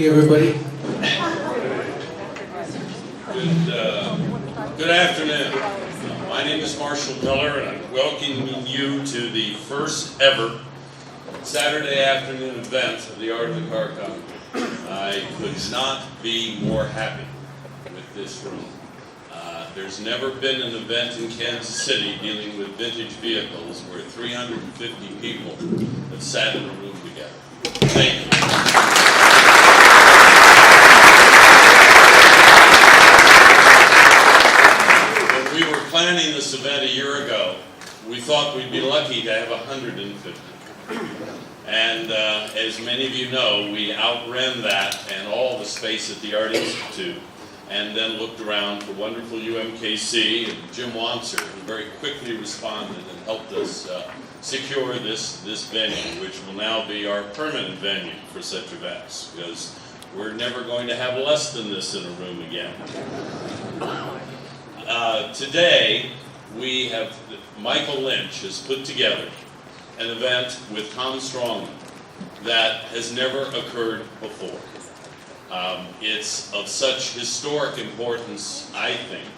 evening, everybody. Good afternoon. My name is Marshall Miller, and I'm welcoming you to the first ever Saturday afternoon event of the Art of the Car Concours. I could not be more happy with this room. There's never been an event in Kansas City dealing with vintage vehicles where 350 people have sat in a room together. Thank you. When we were planning this event a year ago, we thought we'd be lucky to have 150. And as many of you know, we outran that and all the space at the Art Institute, and then looked around for wonderful UMKC and Jim Wanser, who very quickly responded and helped us secure this venue, which will now be our permanent venue for such events, because we're never going to have less than this in a room again. Today, we have, Michael Lynch has put together an event with Tom Strongman that has never occurred before. It's of such historic importance, I think,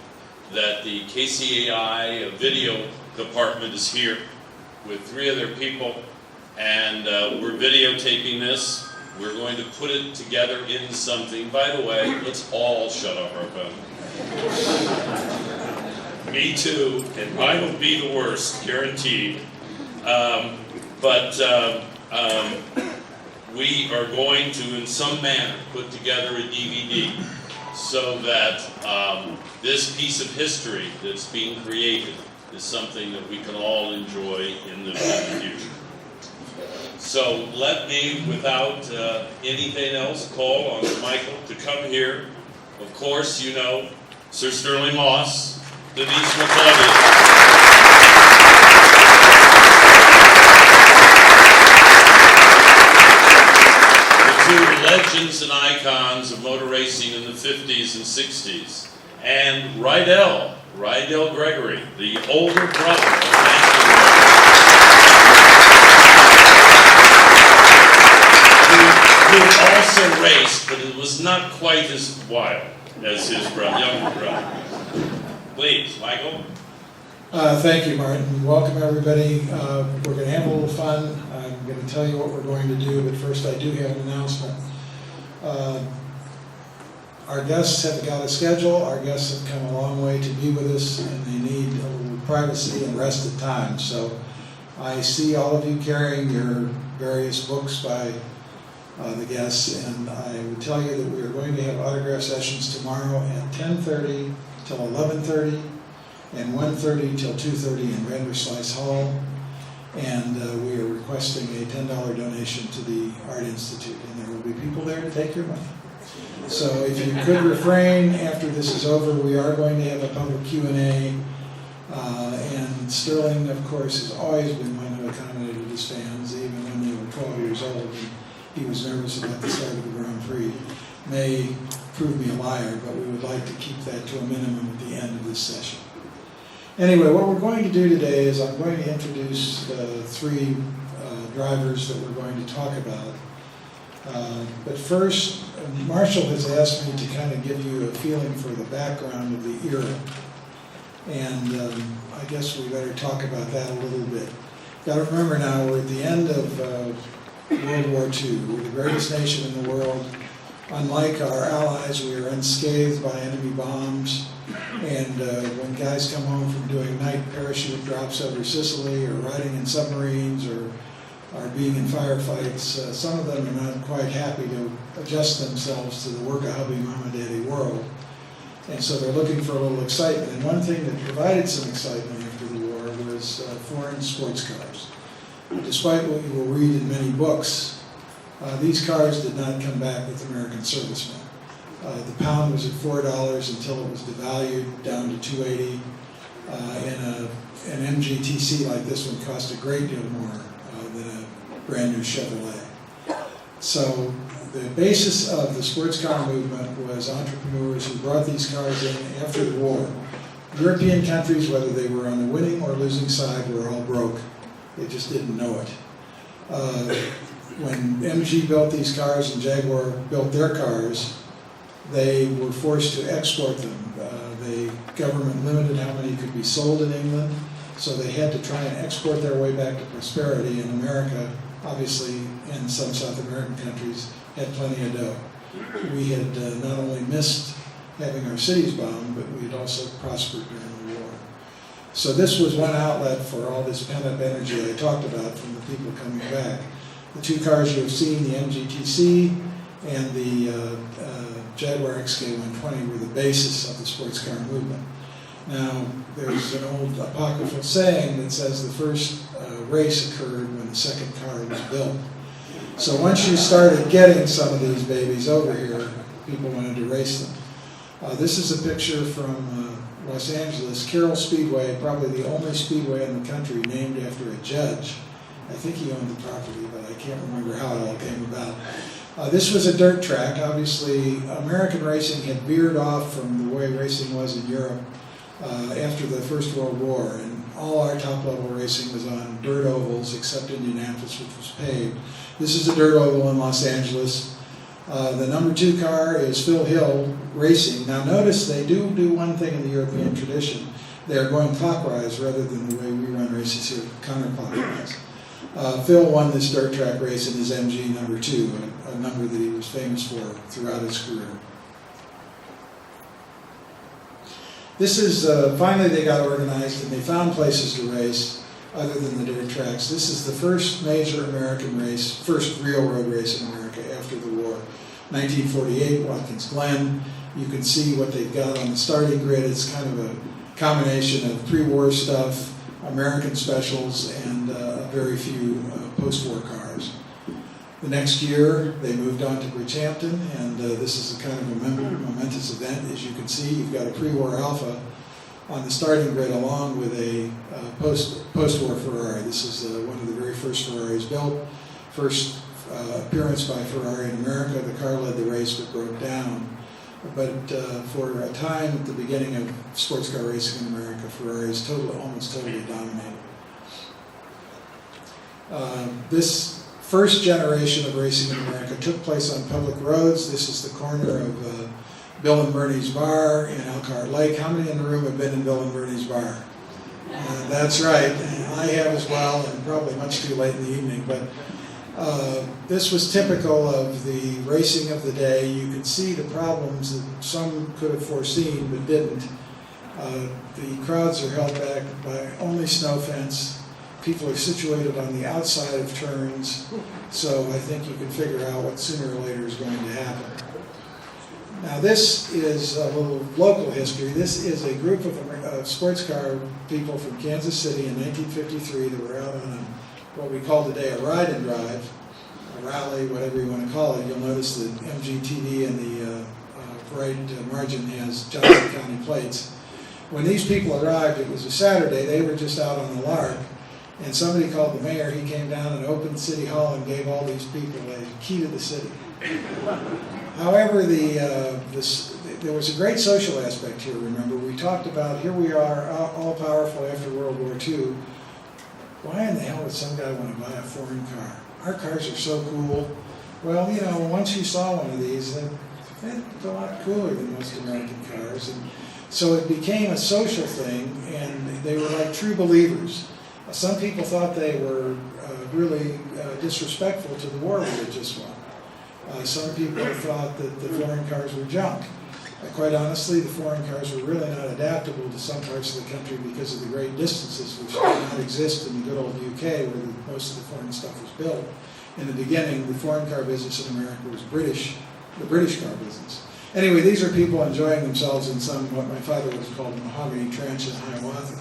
that the KCAI video department is here with 3 other people, and we're videotaping this. We're going to put it together in something. By the way, let's all shut off our phone. Me too, and mine will be the worst, guaranteed. We are going to, in some manner, put together a DVD so that this piece of history that's being created is something that we can all enjoy in the future. So let me, without anything else, call on Michael to come here. Of course, you know, Sir Sterling Moss, Denise McCluggage. Legends and icons of motor racing in the 50s and 60s, and Rydell Gregory, the older brother of Nancy, who also raced, but it was not quite as wild as his younger brother. Please, Michael. Thank you, Martin. Welcome, everybody. We're going to have a little fun. I'm going to tell you what we're going to do, but first I do have an announcement. Our guests have got a schedule. Our guests have come a long way to be with us, and they need a little privacy and rest at times. So I see all of you carrying your various books by the guests, and I would tell you that we are going to have autograph sessions tomorrow at 10:30 till 11:30 and 1:30 till 2:30 in Vanderslice Hall. And we are requesting a $10 donation to the Art Institute, and there will be people there to take your money. So if you could refrain after this is over, we are going to have a public Q&A. And Sterling, of course, has always been one who accommodated his fans, even when they were 12 years old and he was nervous about the start of the Grand Prix. May prove me a liar, but we would like to keep that to a minimum at the end of this session. Anyway, what we're going to do today is I'm going to introduce the 3 drivers that we're going to talk about. But first, Marshall has asked me to kind of give you a feeling for the background of the era. And I guess we better talk about that a little bit. Got to remember now, we're at the end of World War II. We're the greatest nation in the world. Unlike our allies, we are unscathed by enemy bombs. And when guys come home from doing night parachute drops over Sicily, or riding in submarines, or being in firefights, some of them are not quite happy to adjust themselves to the work-a-hubby, mama-daddy world. And so they're looking for a little excitement. And one thing that provided some excitement after the war was foreign sports cars. Despite what you will read in many books, these cars did not come back with American servicemen. The pound was at $4 until it was devalued down to $2.80. An MGTC like this one cost a great deal more than a brand new Chevrolet. So the basis of the sports car movement was entrepreneurs who brought these cars in after the war. European countries, whether they were on the winning or losing side, were all broke. They just didn't know it. when MG built these cars and Jaguar built their cars, they were forced to export them. The government limited how many could be sold in England, so they had to try and export their way back to prosperity. In America, obviously, in some South American countries, had plenty of dough. We had not only missed having our cities bombed, but we had also prospered during the war. So this was one outlet for all this pent-up energy I talked about from the people coming back. The two cars you have seen, the MGTC and the Jaguar XK120, were the basis of the sports car movement. Now, there's an old apocryphal saying that says the first race occurred when the second car was built. So once you started getting some of these babies over here, people wanted to race them. This is a picture from Los Angeles, Carroll Speedway, probably the only speedway in the country named after a judge. I think he owned the property, but I can't remember how it all came about. This was a dirt track. Obviously, American racing had veered off from the way racing was in Europe after the First World War, and all our top-level racing was on dirt ovals, except Indianapolis, which was paved. This is a dirt oval in Los Angeles. The number 2 car is Phil Hill Racing. Now notice they do one thing in the European tradition. They're going clockwise rather than the way we run races here, counterclockwise. Phil won this dirt track race in his MG number 2, a number that he was famous for throughout his career. This is, finally they got organized and they found places to race other than the dirt tracks. This is the first major American race, first real road race in America after the war. 1948, Watkins Glen. You can see what they've got on the starting grid. It's kind of a combination of pre-war stuff, American specials, and very few post-war cars. The next year, they moved on to Bridgehampton, and this is a kind of a momentous event. As you can see, you've got a pre-war Alpha on the starting grid along with a post-war Ferrari. This is one of the very first Ferraris built. First appearance by Ferrari in America. The car led the race but broke down. But for a time at the beginning of sports car racing in America, Ferraris almost totally dominated. This first generation of racing in America took place on public roads. This is the corner of Bill and Bernie's Bar in Elkhart Lake. How many in the room have been in Bill and Bernie's Bar? That's right. I have as well, and probably much too late in the evening. But this was typical of the racing of the day. You could see the problems that some could have foreseen but didn't. The crowds are held back by only snow fence. People are situated on the outside of turns, so I think you can figure out what sooner or later is going to happen. Now this is a little local history. This is a group of sports car people from Kansas City in 1953 that were out on what we call today a ride and drive, a rally, whatever you want to call it. You'll notice that MGTV in the right margin has Johnson County plates. When these people arrived, it was a Saturday. They were just out on the lark. And somebody called the mayor. He came down and opened City Hall and gave all these people a key to the city. However, there was a great social aspect here, remember. We talked about, here we are, all powerful after World War II. Why in the hell would some guy want to buy a foreign car? Our cars are so cool. Well, you know, once you saw one of these, they're a lot cooler than most American cars. And so it became a social thing, and they were like true believers. Some people thought they were really disrespectful to the war we had just won. Some people thought that the foreign cars were junk. Quite honestly, the foreign cars were really not adaptable to some parts of the country because of the great distances which did not exist in the good old UK where most of the foreign stuff was built. In the beginning, the foreign car business in America was the British car business. Anyway, these are people enjoying themselves in some, what my father was called, mahogany trench in Hiawatha.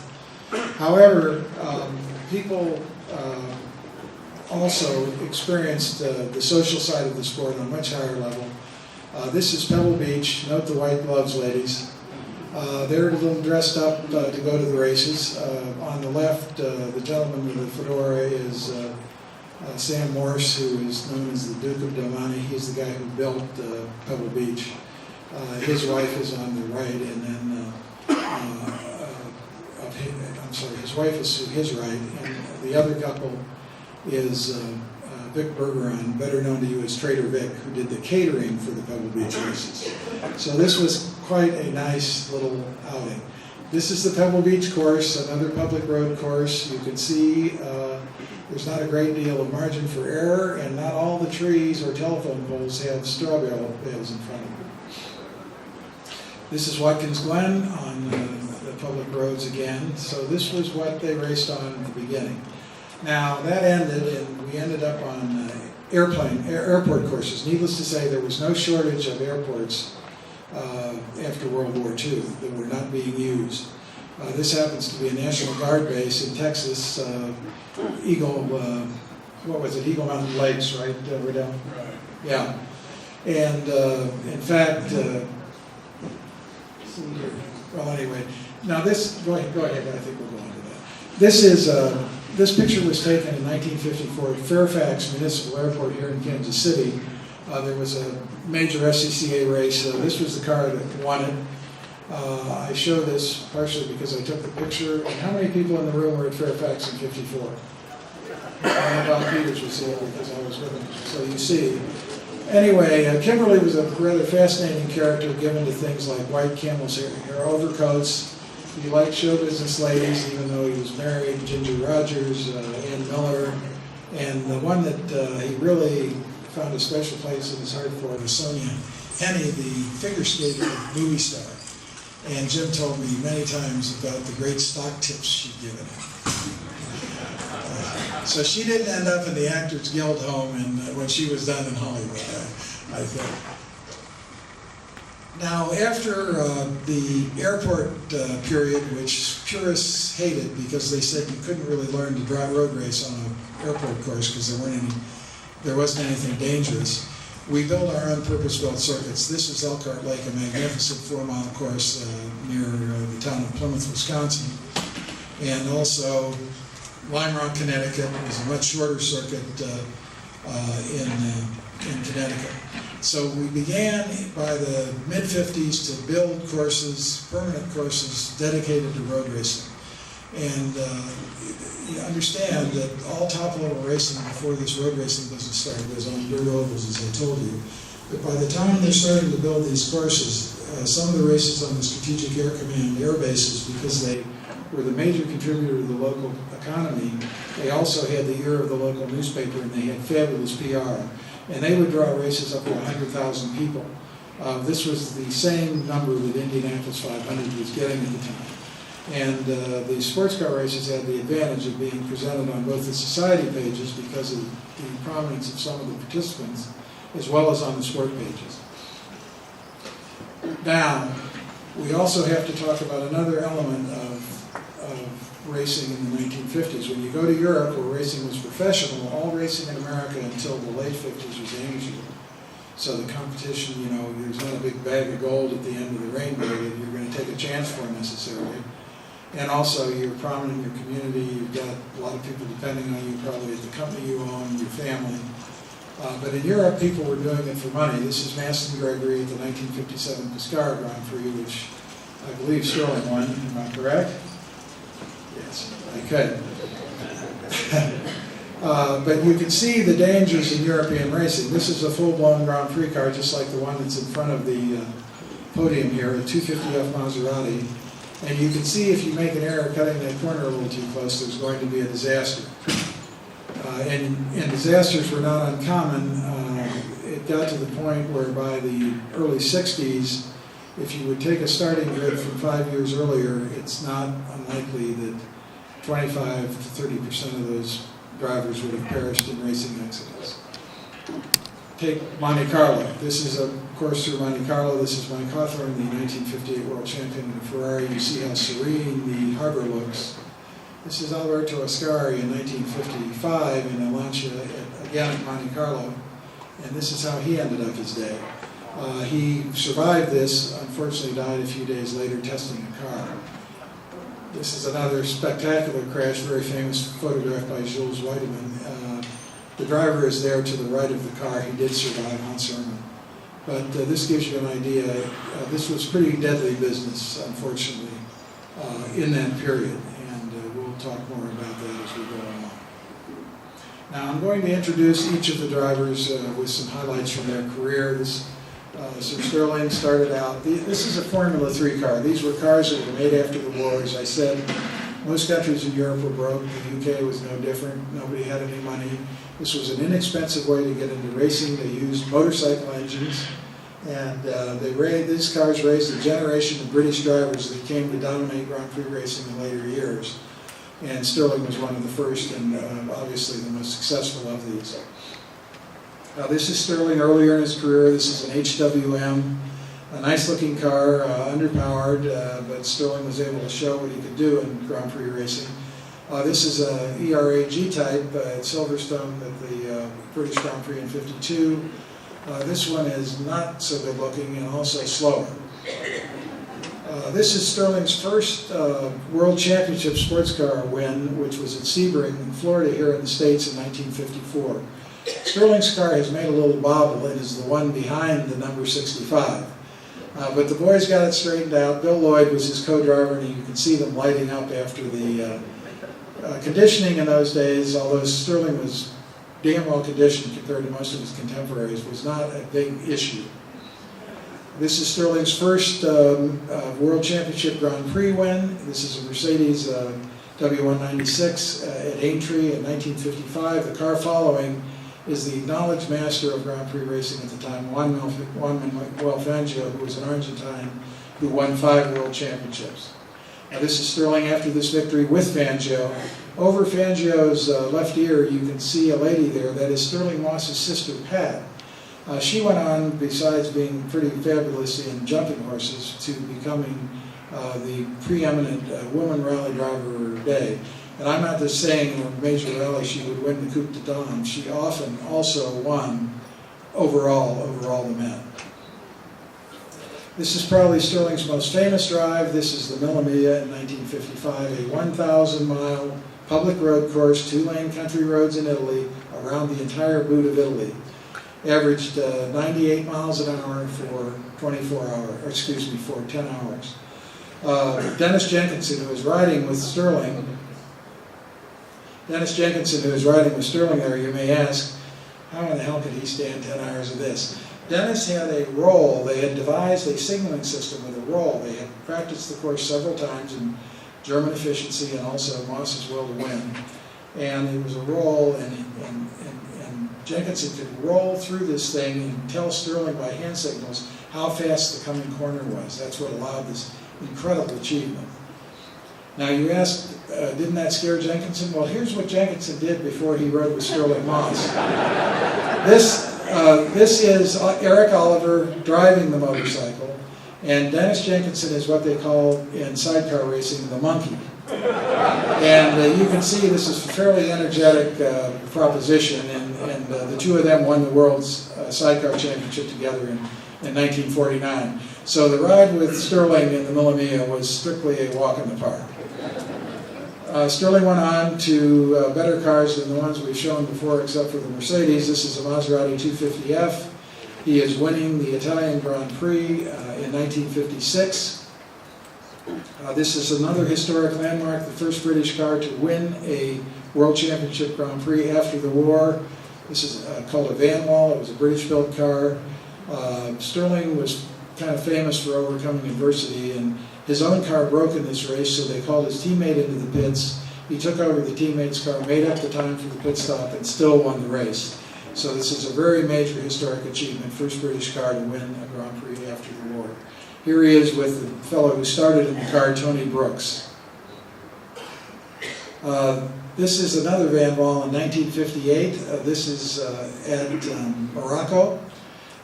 However, people also experienced the social side of the sport on a much higher level. This is Pebble Beach. Note the white gloves, ladies. They're a little dressed up to go to the races. On the left, the gentleman with the fedora is Sam Morse, who is known as the Duke of Domani. He's the guy who built Pebble Beach. His wife is on the right, and then his wife is to his right, and the other couple is Vic Bergeron, better known to you as Trader Vic, who did the catering for the Pebble Beach races. So this was quite a nice little outing. This is the Pebble Beach course, another public road course. You can see there's not a great deal of margin for error, and not all the trees or telephone poles have straw bales in front of them. This is Watkins Glen on the public roads again. So this was what they raced on at the beginning. Now that ended, and we ended up on airport courses. Needless to say, there was no shortage of airports after World War II that were not being used. This happens to be a National Guard base in Texas, Eagle Mountain Lakes, right, Rydell? Right. Yeah. And in fact, well, anyway, now this, go ahead, I think we'll go on to that. This picture was taken in 1954 at Fairfax Municipal Airport here in Kansas City. There was a major SCCA race. This was the car that won it. I show this partially because I took the picture. And how many people in the room were at Fairfax in '54? And Don Peters was there because I was with him. So you see. Anyway, Kimberly was a rather fascinating character, given to things like white camel's hair overcoats. He liked show business ladies, even though he was married, Ginger Rogers, Ann Miller, and the one that he really found a special place in his heart for was Sonia Henney, the figure skater movie star. And Jim told me many times about the great stock tips she'd given him. So she didn't end up in the Actors Guild home when she was done in Hollywood, I think. Now, after the airport period, which purists hated because they said you couldn't really learn to drive road race on an airport course because there wasn't anything dangerous, we built our own purpose-built circuits. This is Elkhart Lake, a magnificent 4-mile course near the town of Plymouth, Wisconsin. And also Lime Rock, Connecticut is a much shorter circuit in Connecticut. So we began by the mid-50s to build courses, permanent courses, dedicated to road racing. And you understand that all top-level racing before this road racing business started was on dirt ovals, as I told you. But by the time they're starting to build these courses, some of the races on the Strategic Air Command air bases, because they were the major contributor to the local economy, they also had the ear of the local newspaper, and they had fabulous PR. And they would draw races up to 100,000 people. This was the same number that Indianapolis 500 was getting at the time. And the sports car races had the advantage of being presented on both the society pages because of the prominence of some of the participants, as well as on the sport pages. Now, we also have to talk about another element of racing in the 1950s. When you go to Europe, where racing was professional, all racing in America until the late 50s was amateur. So the competition, you know, there's not a big bag of gold at the end of the rainbow that you're going to take a chance for necessarily. And also, you're prominent in your community, you've got a lot of people depending on you, probably at the company you own, your family. But in Europe, people were doing it for money. This is Lynch and Gregory at the 1957 Pescara Grand Prix, which I believe Sterling won. Am I correct? Yes, okay. But you can see the dangers in European racing. This is a full-blown Grand Prix car, just like the one that's in front of the podium here, a 250F Maserati. And you can see if you make an error cutting that corner a little too close, there's going to be a disaster. And disasters were not uncommon. It got to the point where by the early 60s, if you would take a starting grid from 5 years earlier, it's not unlikely that 25 to 30% of those drivers would have perished in racing accidents. Take Monte Carlo. This is a course through Monte Carlo. This is Mike Hawthorne, the 1958 world champion in a Ferrari. You see how serene the harbor looks. This is Alberto Ascari in 1955 in a Lancia, again at Monte Carlo. And this is how he ended up his day. He survived this, unfortunately died a few days later testing a car. This is another spectacular crash, very famous photograph by Jules Weidemann. The driver is there to the right of the car. He did survive on sermon. But this gives you an idea. This was pretty deadly business, unfortunately, in that period. And we'll talk more about that as we go along. Now I'm going to introduce each of the drivers with some highlights from their career. Sir Sterling started out, this is a Formula 3 car. These were cars that were made after the war. As I said, most countries in Europe were broke. The UK was no different. Nobody had any money. This was an inexpensive way to get into racing. They used motorcycle engines. And these cars raised a generation of British drivers that came to dominate Grand Prix racing in later years. And Sterling was one of the first and obviously the most successful of these. This is Sterling earlier in his career. This is an HWM, a nice looking car, underpowered, but Sterling was able to show what he could do in Grand Prix racing. This is a ERA G-type at Silverstone at the British Grand Prix in '52. This one is not so good looking and also slower. This is Sterling's first World Championship sports car win, which was at Sebring in Florida here in the States in 1954. Sterling's car has made a little bobble. It is the one behind the number 65. But the boys got it straightened out. Bill Lloyd was his co-driver, and you can see them lighting up after the conditioning in those days, although Sterling was damn well conditioned compared to most of his contemporaries, was not a big issue. This is Sterling's first World Championship Grand Prix win. This is a Mercedes W196 at Aintree in 1955. The car following is the acknowledged master of Grand Prix racing at the time, Juan Manuel Fangio, who was an Argentine who won 5 World Championships. This is Sterling after this victory with Fangio. Over Fangio's left ear, you can see a lady there. That is Sterling Moss's sister, Pat. She went on, besides being pretty fabulous in jumping horses, to becoming the preeminent woman rally driver of her day. And I'm not just saying in a major rally she would win the Coupe de Dame. She often also won overall the men. This is probably Sterling's most famous drive. This is the Mille Miglia in 1955, a 1,000-mile public road course, 2-lane country roads in Italy, around the entire boot of Italy. Averaged 98 miles an hour for 10 hours. Dennis Jenkinson, who was riding with Sterling there, you may ask, how in the hell could he stand 10 hours of this? Dennis had a roll. They had devised a signaling system with a roll. They had practiced the course several times in German efficiency and also Moss's will to win. And it was a roll, and Jenkinson could roll through this thing and tell Sterling by hand signals how fast the coming corner was. That's what allowed this incredible achievement. Now you ask, didn't that scare Jenkinson? Well, here's what Jenkinson did before he rode with Sterling Moss. This is Eric Oliver driving the motorcycle, and Dennis Jenkinson is what they call in sidecar racing the monkey. And you can see this is a fairly energetic proposition, and the two of them won the World's Sidecar Championship together in 1949. So the ride with Sterling in the Mille Miglia was strictly a walk in the park. Sterling went on to better cars than the ones we've shown before, except for the Mercedes. This is a Maserati 250F. He is winning the Italian Grand Prix in 1956. This is another historic landmark, the first British car to win a World Championship Grand Prix after the war. This is called a Van Wall. It was a British-built car. Sterling was kind of famous for overcoming adversity, and his own car broke in this race, so they called his teammate into the pits. He took over the teammate's car, made up the time for the pit stop, and still won the race. So this is a very major historic achievement, first British car to win a Grand Prix after the war. Here he is with the fellow who started in the car, Tony Brooks. This is another Van Wall in 1958. This is at Morocco.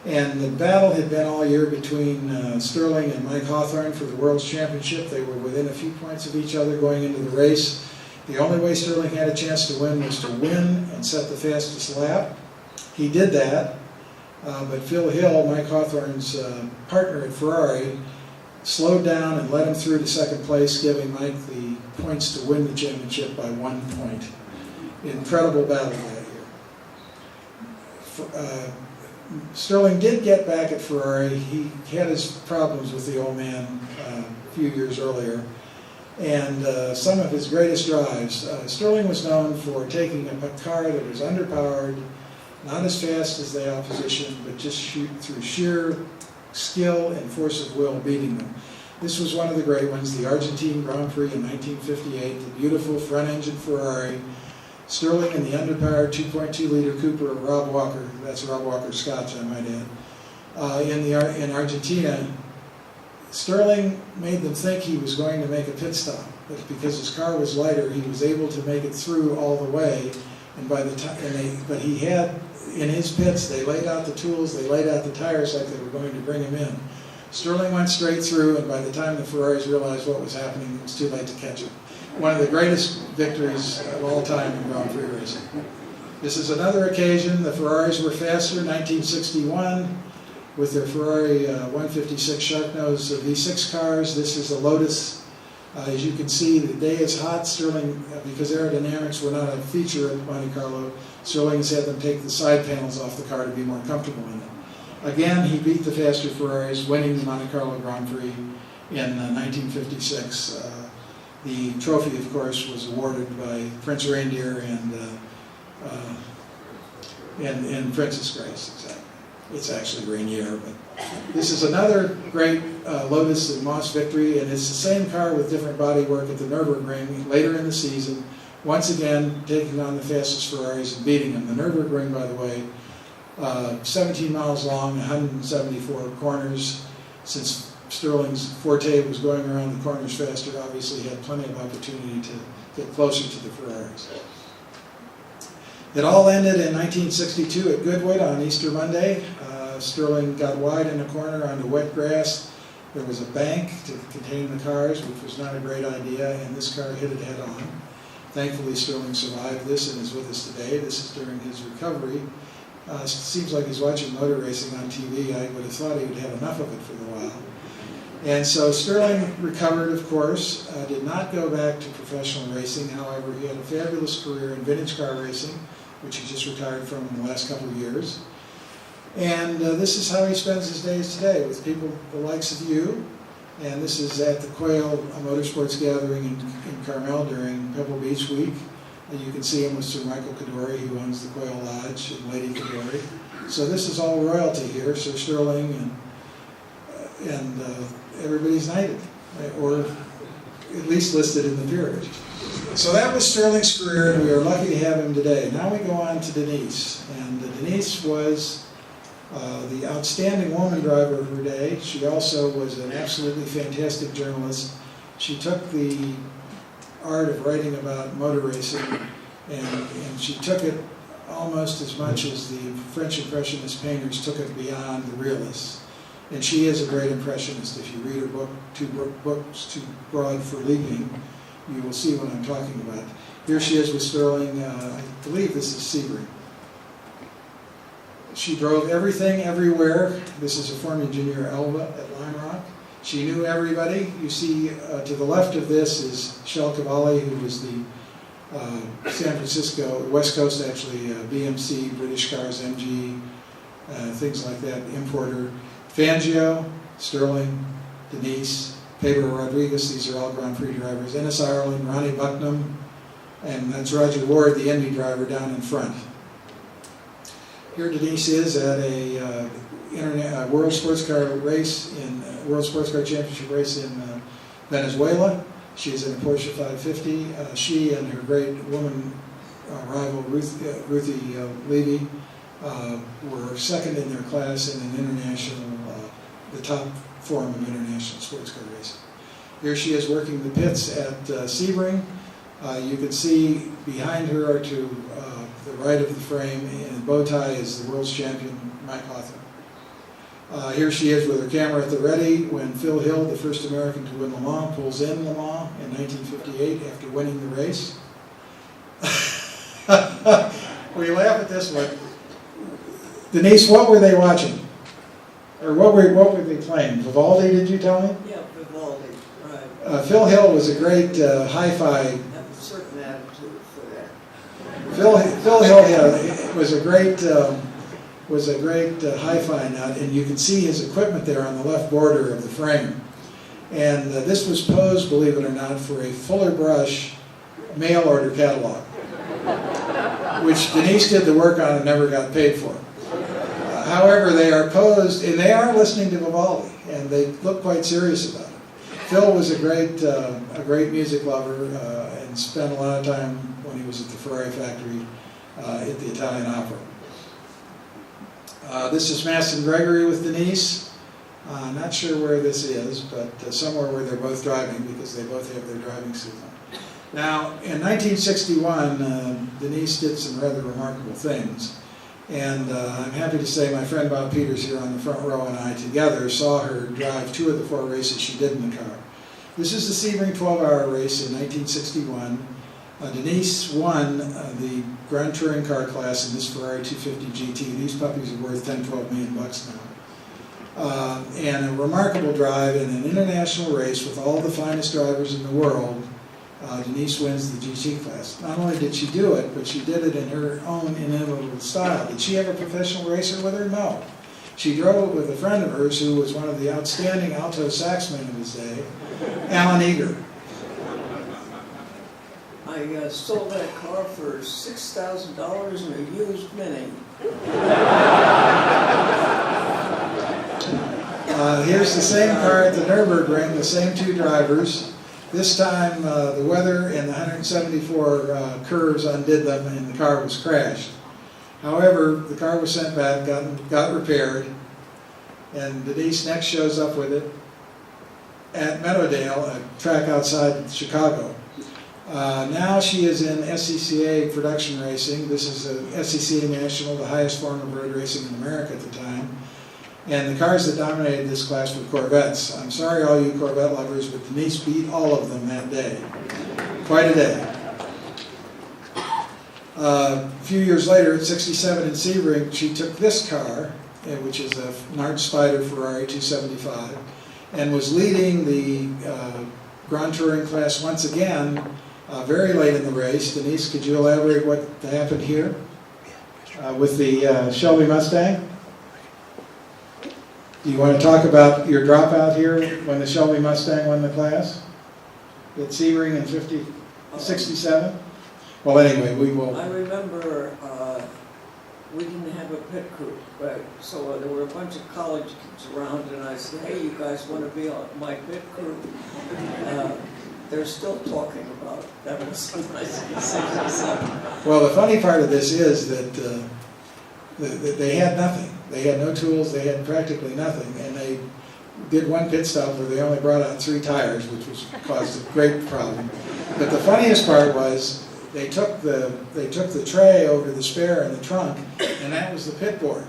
And the battle had been all year between Sterling and Mike Hawthorne for the World's Championship. They were within a few points of each other going into the race. The only way Sterling had a chance to win was to win and set the fastest lap. He did that, but Phil Hill, Mike Hawthorne's partner at Ferrari, slowed down and led him through to second place, giving Mike the points to win the championship by 1 point. Incredible battle that year. Sterling did get back at Ferrari. He had his problems with the old man a few years earlier. and some of his greatest drives. Sterling was known for taking a car that was underpowered, not as fast as the opposition, but just through sheer skill and force of will beating them. This was one of the great ones, the Argentine Grand Prix in 1958, the beautiful front-engine Ferrari. Sterling in the underpowered 2.2-liter Cooper of Rob Walker, that's Rob Walker Scotch, I might add. In Argentina, Sterling made them think he was going to make a pit stop, but because his car was lighter, he was able to make it through all the way. And by the time, but he had in his pits, they laid out the tools, they laid out the tires like they were going to bring him in. Sterling went straight through, and by the time the Ferraris realized what was happening, it was too late to catch him. One of the greatest victories of all time in Grand Prix racing. This is another occasion. The Ferraris were faster. 1961, with their Ferrari 156 Sharknose V6 cars. This is a Lotus. As you can see, the day is hot. Sterling, because aerodynamics were not a feature at Monte Carlo, Sterling has had them take the side panels off the car to be more comfortable in it. Again, he beat the faster Ferraris, winning the Monte Carlo Grand Prix in 1956. The trophy, of course, was awarded by Prince Reindeer and Princess Grace. Exactly. It's actually Rainier, but this is another great Lotus and Moss victory, and it's the same car with different bodywork at the Nürburgring later in the season. Once again, taking on the fastest Ferraris and beating them. The Nürburgring, by the way, 17 miles long, 174 corners. Since Sterling's forte was going around the corners faster, obviously he had plenty of opportunity to get closer to the Ferraris. It all ended in 1962 at Goodwood on Easter Monday. Sterling got wide in a corner onto wet grass. There was a bank to contain the cars, which was not a great idea, and this car hit it head on. Thankfully, Sterling survived this and is with us today. This is during his recovery. It seems like he's watching motor racing on TV. I would have thought he would have enough of it for a while. And so Sterling recovered, of course, did not go back to professional racing. However, he had a fabulous career in vintage car racing, which he just retired from in the last couple of years. And this is how he spends his days today, with people the likes of you. And this is at the Quail Motorsports Gathering in Carmel during Pebble Beach Week. And you can see him with Sir Michael Kadori, who owns the Quail Lodge, and Lady Kadori. So this is all royalty here, Sir Sterling, and everybody's knighted, or at least listed in the peerage. So that was Sterling's career, and we are lucky to have him today. Now we go on to Denise. And Denise was the outstanding woman driver of her day. She also was an absolutely fantastic journalist. She took the art of writing about motor racing, and she took it almost as much as the French Impressionist painters took it beyond the realists. And she is a great impressionist. If you read her book, Two Books Too Broad for Leaping, you will see what I'm talking about. Here she is with Sterling. I believe this is Sebring. She drove everything, everywhere. This is a Formula Junior Elva at Lime Rock. She knew everybody. You see to the left of this is Shel Cavalli, who was the San Francisco, West Coast actually, BMC, British Cars, MG, things like that, importer. Fangio, Sterling, Denise, Pedro Rodriguez, these are all Grand Prix drivers. Ennis Ireland, Ronnie Bucknam, and that's Roger Ward, the Indy driver, down in front. Here Denise is at a World Sports Car race World Sports Car Championship race in Venezuela. She is in a Porsche 550. She and her great woman rival Ruthie Levy were second in their class in an international, the top form of international sports car racing. Here she is working the pits at Sebring. You can see behind her to the right of the frame in a bow tie is the world's champion, Mike Hawthorne. Here she is with her camera at the ready when Phil Hill, the first American to win Le Mans, pulls in Le Mans in 1958 after winning the race. We laugh at this one. Denise, what were they watching? Or what were they playing? Vivaldi, did you tell me? Yeah, Vivaldi, right. Hi-Fi Have a certain attitude for that. Phil Hill was a great hi-fi nut, and you can see his equipment there on the left border of the frame. And this was posed, believe it or not, for a Fuller Brush mail order catalog, which Denise did the work on and never got paid for. However, they are posed, and they are listening to Vivaldi, and they look quite serious about it. Phil was a great music lover and spent a lot of time when he was at the Ferrari factory at the Italian Opera. This is Mastin Gregory with Denise. Not sure where this is, but somewhere where they're both driving because they both have their driving suit on. Now, in 1961, Denise did some rather remarkable things. And I'm happy to say my friend Bob Peters here on the front row and I together saw her drive 2 of the 4 races she did in the car. This is the Sebring 12-hour race in 1961. Denise won the Grand Touring Car class in this Ferrari 250 GT. These puppies are worth $10–12 million now. And a remarkable drive in an international race with all the finest drivers in the world. Denise wins the GT class. Not only did she do it, but she did it in her own inimitable style. Did she have a professional racer with her? No. She drove it with a friend of hers who was one of the outstanding alto saxmen of his day, Alan Eager. I sold that car for $6,000 in a used Mini. Here's the same car at the Nürburgring, the same 2 drivers. This time the weather and the 174 curves undid them and the car was crashed. However, the car was sent back, got repaired, and Denise next shows up with it at Meadowdale, a track outside Chicago. Now she is in SCCA production racing. This is a SCCA National, the highest form of road racing in America at the time. And the cars that dominated this class were Corvettes. I'm sorry all you Corvette lovers, but Denise beat all of them that day. Quite a day. A few years later, at 67 in Sebring, she took this car, which is a Nard Spider Ferrari 275, and was leading the Grand Touring class once again, very late in the race. Denise, could you elaborate what happened here with the Shelby Mustang? Do you want to talk about your dropout here when the Shelby Mustang won the class at Sebring in 67? Well, anyway, we will. I remember we didn't have a pit crew, right? So there were a bunch of college kids around, and I said, "Hey, you guys want to be on my pit crew?" They're still talking about it. That was in 1967. Well, the funny part of this is that they had nothing. They had no tools. They had practically nothing, and they did one pit stop where they only brought out 3 tires, which caused a great problem. But the funniest part was they took the tray over the spare in the trunk, and that was the pit board.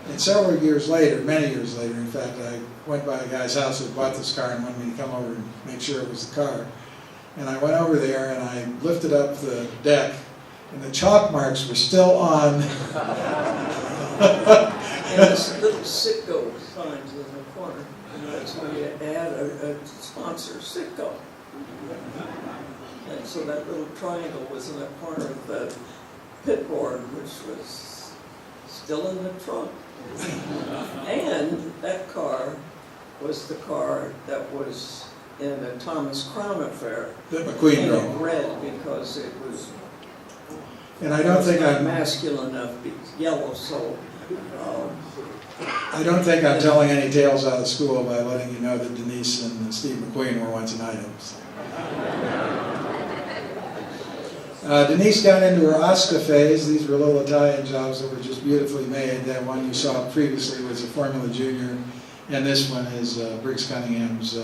And several years later, many years later, in fact, I went by a guy's house who bought this car and wanted me to come over and make sure it was the car. And I went over there and I lifted up the deck, and the chalk marks were still on. And this little Citgo signs in the corner. And that's when you add a sponsor, Citgo. And so that little triangle was in the corner of the pit board, which was still in the trunk. And that car was the car that was in a Thomas Crown affair. That McQueen drove. Painted red because it was. And I don't think I'm masculine enough, yellow, so. I don't think I'm telling any tales out of school by letting you know that Denise and Steve McQueen were once an item. Denise got into her Oscar phase. These were little Italian jobs that were just beautifully made. That one you saw previously was a Formula Junior, and this one is Briggs Cunningham's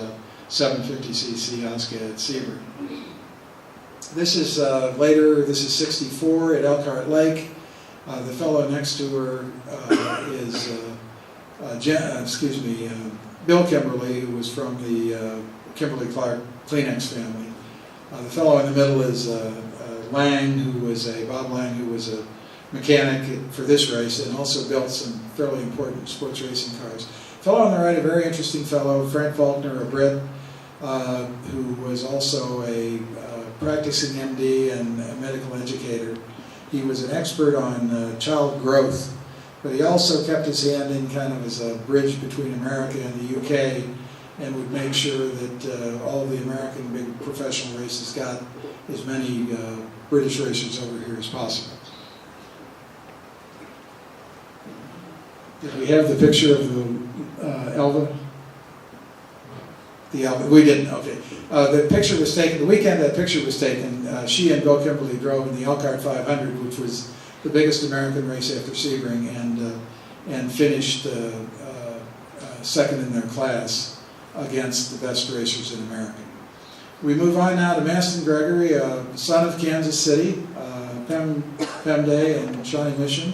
750cc Oscar at Sebring. This is later, this is 64 at Elkhart Lake. The fellow next to her is Bill Kimberly, who was from the Kimberly-Clark Kleenex family. The fellow in the middle is Lang, Bob Lang, who was a mechanic for this race and also built some fairly important sports racing cars. The fellow on the right, a very interesting fellow, Frank Faulkner, a Brit, who was also a practicing MD and a medical educator. He was an expert on child growth, but he also kept his hand in kind of as a bridge between America and the UK and would make sure that all of the American big professional races got as many British racers over here as possible. Did we have the picture of the Elva? The Elva, we didn't, okay. The picture was taken, the weekend that picture was taken, she and Bill Kimberly drove in the Elkhart 500, which was the biggest American race after Sebring, and finished second in their class against the best racers in America. We move on now to Maston Gregory, son of Kansas City, Pem Day and Shawnee Mission,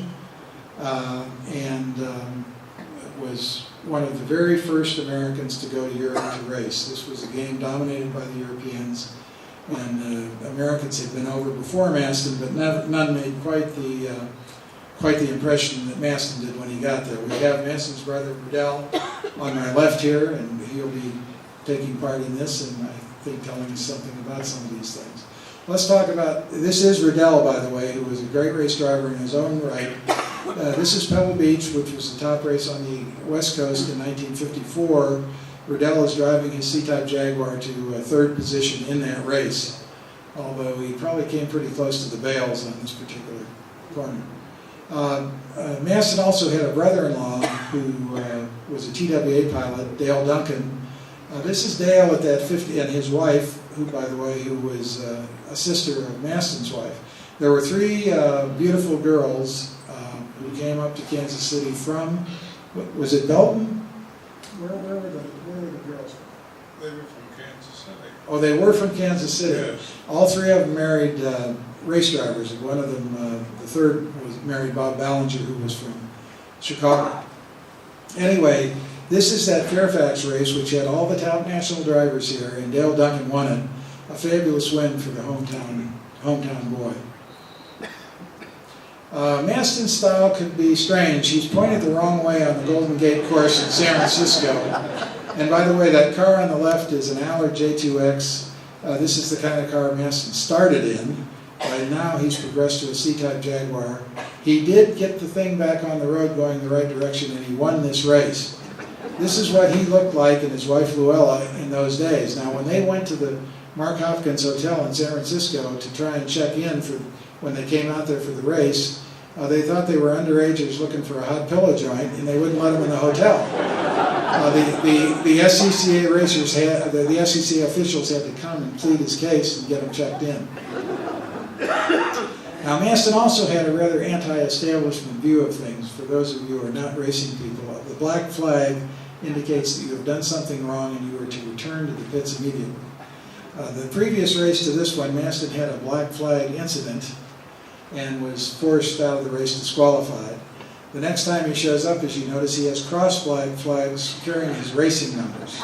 and was one of the very first Americans to go to Europe to race. This was a game dominated by the Europeans, and Americans had been over before Maston, but none made quite the impression that Maston did when he got there. We have Maston's brother Rydell on my left here, and he'll be taking part in this, and I think telling us something about some of these things. Let's talk about, this is Rydell, by the way, who was a great race driver in his own right. This is Pebble Beach, which was the top race on the West Coast in 1954. Rydell is driving his C-Type Jaguar to third position in that race, although he probably came pretty close to the bales on this particular corner. Maston also had a brother-in-law who was a TWA pilot, Dale Duncan. This is Dale at that 50, and his wife, who, by the way, who was a sister of Maston's wife. There were three beautiful girls who came up to Kansas City from, was it Belton? Where were the girls from? They were from Kansas City. Oh, they were from Kansas City. Yes. All three of them married race drivers, and one of them, the third, was married Bob Ballinger, who was from Chicago. Anyway, this is that Fairfax race, which had all the top national drivers here, and Dale Duncan won it. A fabulous win for the hometown boy. Maston's style could be strange. He's pointed the wrong way on the Golden Gate course in San Francisco. And by the way, that car on the left is an Allard J2X. This is the kind of car Maston started in. By now he's progressed to a C-Type Jaguar. He did get the thing back on the road going the right direction, and he won this race. This is what he looked like and his wife Luella in those days. Now when they went to the Mark Hopkins Hotel in San Francisco to try and check in for when they came out there for the race, they thought they were underagers looking for a hot pillow joint, and they wouldn't let them in the hotel. The SCCA racers had, the SCCA officials had to come and plead his case and get him checked in. Now Maston also had a rather anti-establishment view of things. For those of you who are not racing people, the black flag indicates that you have done something wrong and you are to return to the pits immediately. The previous race to this one, Maston had a black flag incident and was forced out of the race, disqualified. The next time he shows up, as you notice, he has cross flags carrying his racing numbers.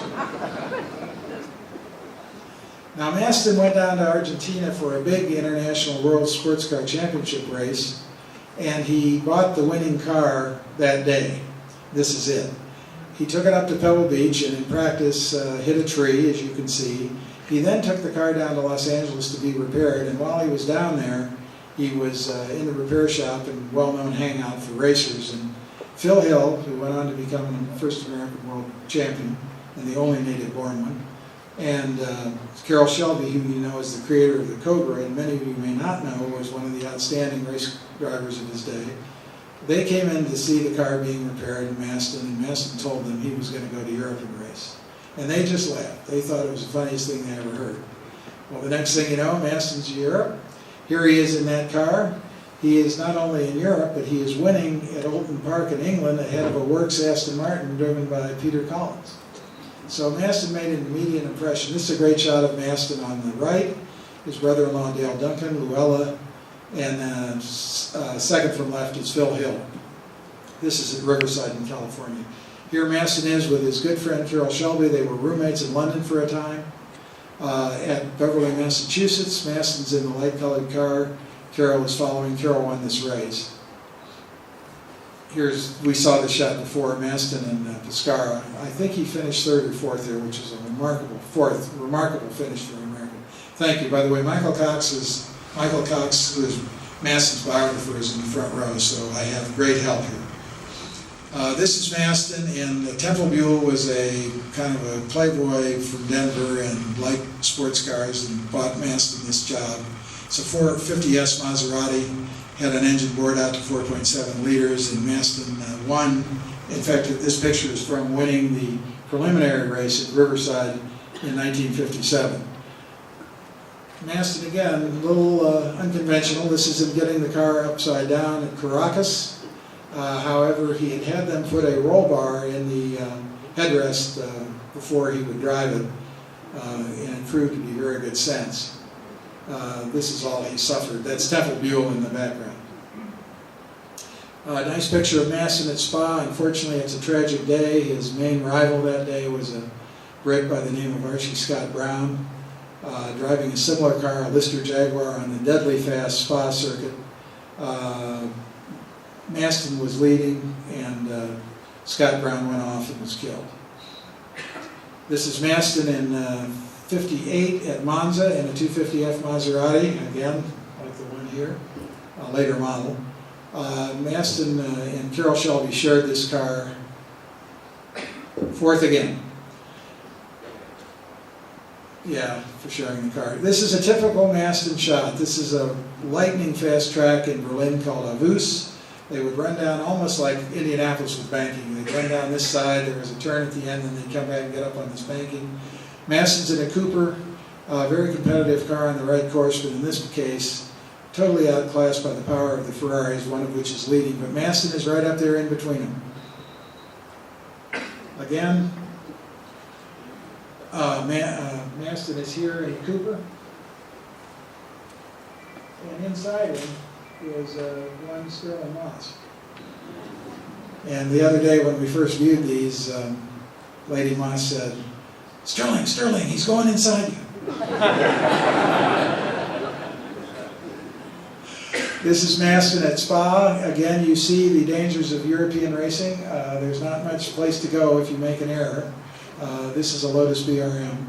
Now Maston went down to Argentina for a big international World Sports Car Championship race, and he bought the winning car that day. This is it. He took it up to Pebble Beach and in practice hit a tree, as you can see. He then took the car down to Los Angeles to be repaired, and while he was down there, he was in the repair shop and well-known hangout for racers. And Phil Hill, who went on to become the first American world champion and the only native-born one, and Carroll Shelby, who you know is the creator of the Cobra, and many of you may not know, was one of the outstanding race drivers of his day. They came in to see the car being repaired in Maston, and Maston told them he was going to go to Europe and race. And they just laughed. They thought it was the funniest thing they ever heard. Well, the next thing you know, Maston's in Europe. Here he is in that car. He is not only in Europe, but he is winning at Oulton Park in England ahead of a Works Aston Martin driven by Peter Collins. So Maston made an immediate impression. This is a great shot of Maston on the right, his brother-in-law Dale Duncan, Luella, and second from left is Phil Hill. This is at Riverside in California. Here Maston is with his good friend Carroll Shelby. They were roommates in London for a time. At Beverly, Massachusetts, Maston's in the light-colored car. Carroll is following. Carroll won this race. We saw the shot before, Maston and Pescara. I think he finished third or fourth there, which is a remarkable finish for an American. Thank you. By the way, Michael Cox, who is Maston's biographer, is in the front row, so I have great help here. This is Maston, and Temple Buell was a kind of a playboy from Denver and liked sports cars and bought Maston this job. It's a 450S Maserati, had an engine bored out to 4.7 liters, and Maston won. In fact, this picture is from winning the preliminary race at Riverside in 1957. Maston, again, a little unconventional. This is him getting the car upside down at Caracas. However, he had them put a roll bar in the headrest before he would drive it, and it proved to be very good sense. This is all he suffered. That's Temple Buell in the background. A nice picture of Maston at Spa. Unfortunately, it's a tragic day. His main rival that day was a Brit by the name of Archie Scott Brown, driving a similar car, a Lister Jaguar, on the deadly fast Spa circuit. Maston was leading, and Scott Brown went off and was killed. This is Maston in 58 at Monza in a 250F Maserati, again, like the one here, a later model. Maston and Carroll Shelby shared this car. Fourth again. Yeah, for sharing the car. This is a typical Maston shot. This is a lightning fast track in Berlin called Avus. They would run down almost like Indianapolis with banking. They'd run down this side, there was a turn at the end, and they'd come back and get up on this banking. Maston's in a Cooper, very competitive car on the right course, but in this case, totally outclassed by the power of the Ferraris, one of which is leading, but Maston is right up there in between them. Again, Maston is here in a Cooper, and inside him is one Sterling Moss. And the other day when we first viewed these, Lady Moss said, Sterling, he's going inside you. This is Maston at Spa. Again, you see the dangers of European racing. There's not much place to go if you make an error. This is a Lotus BRM.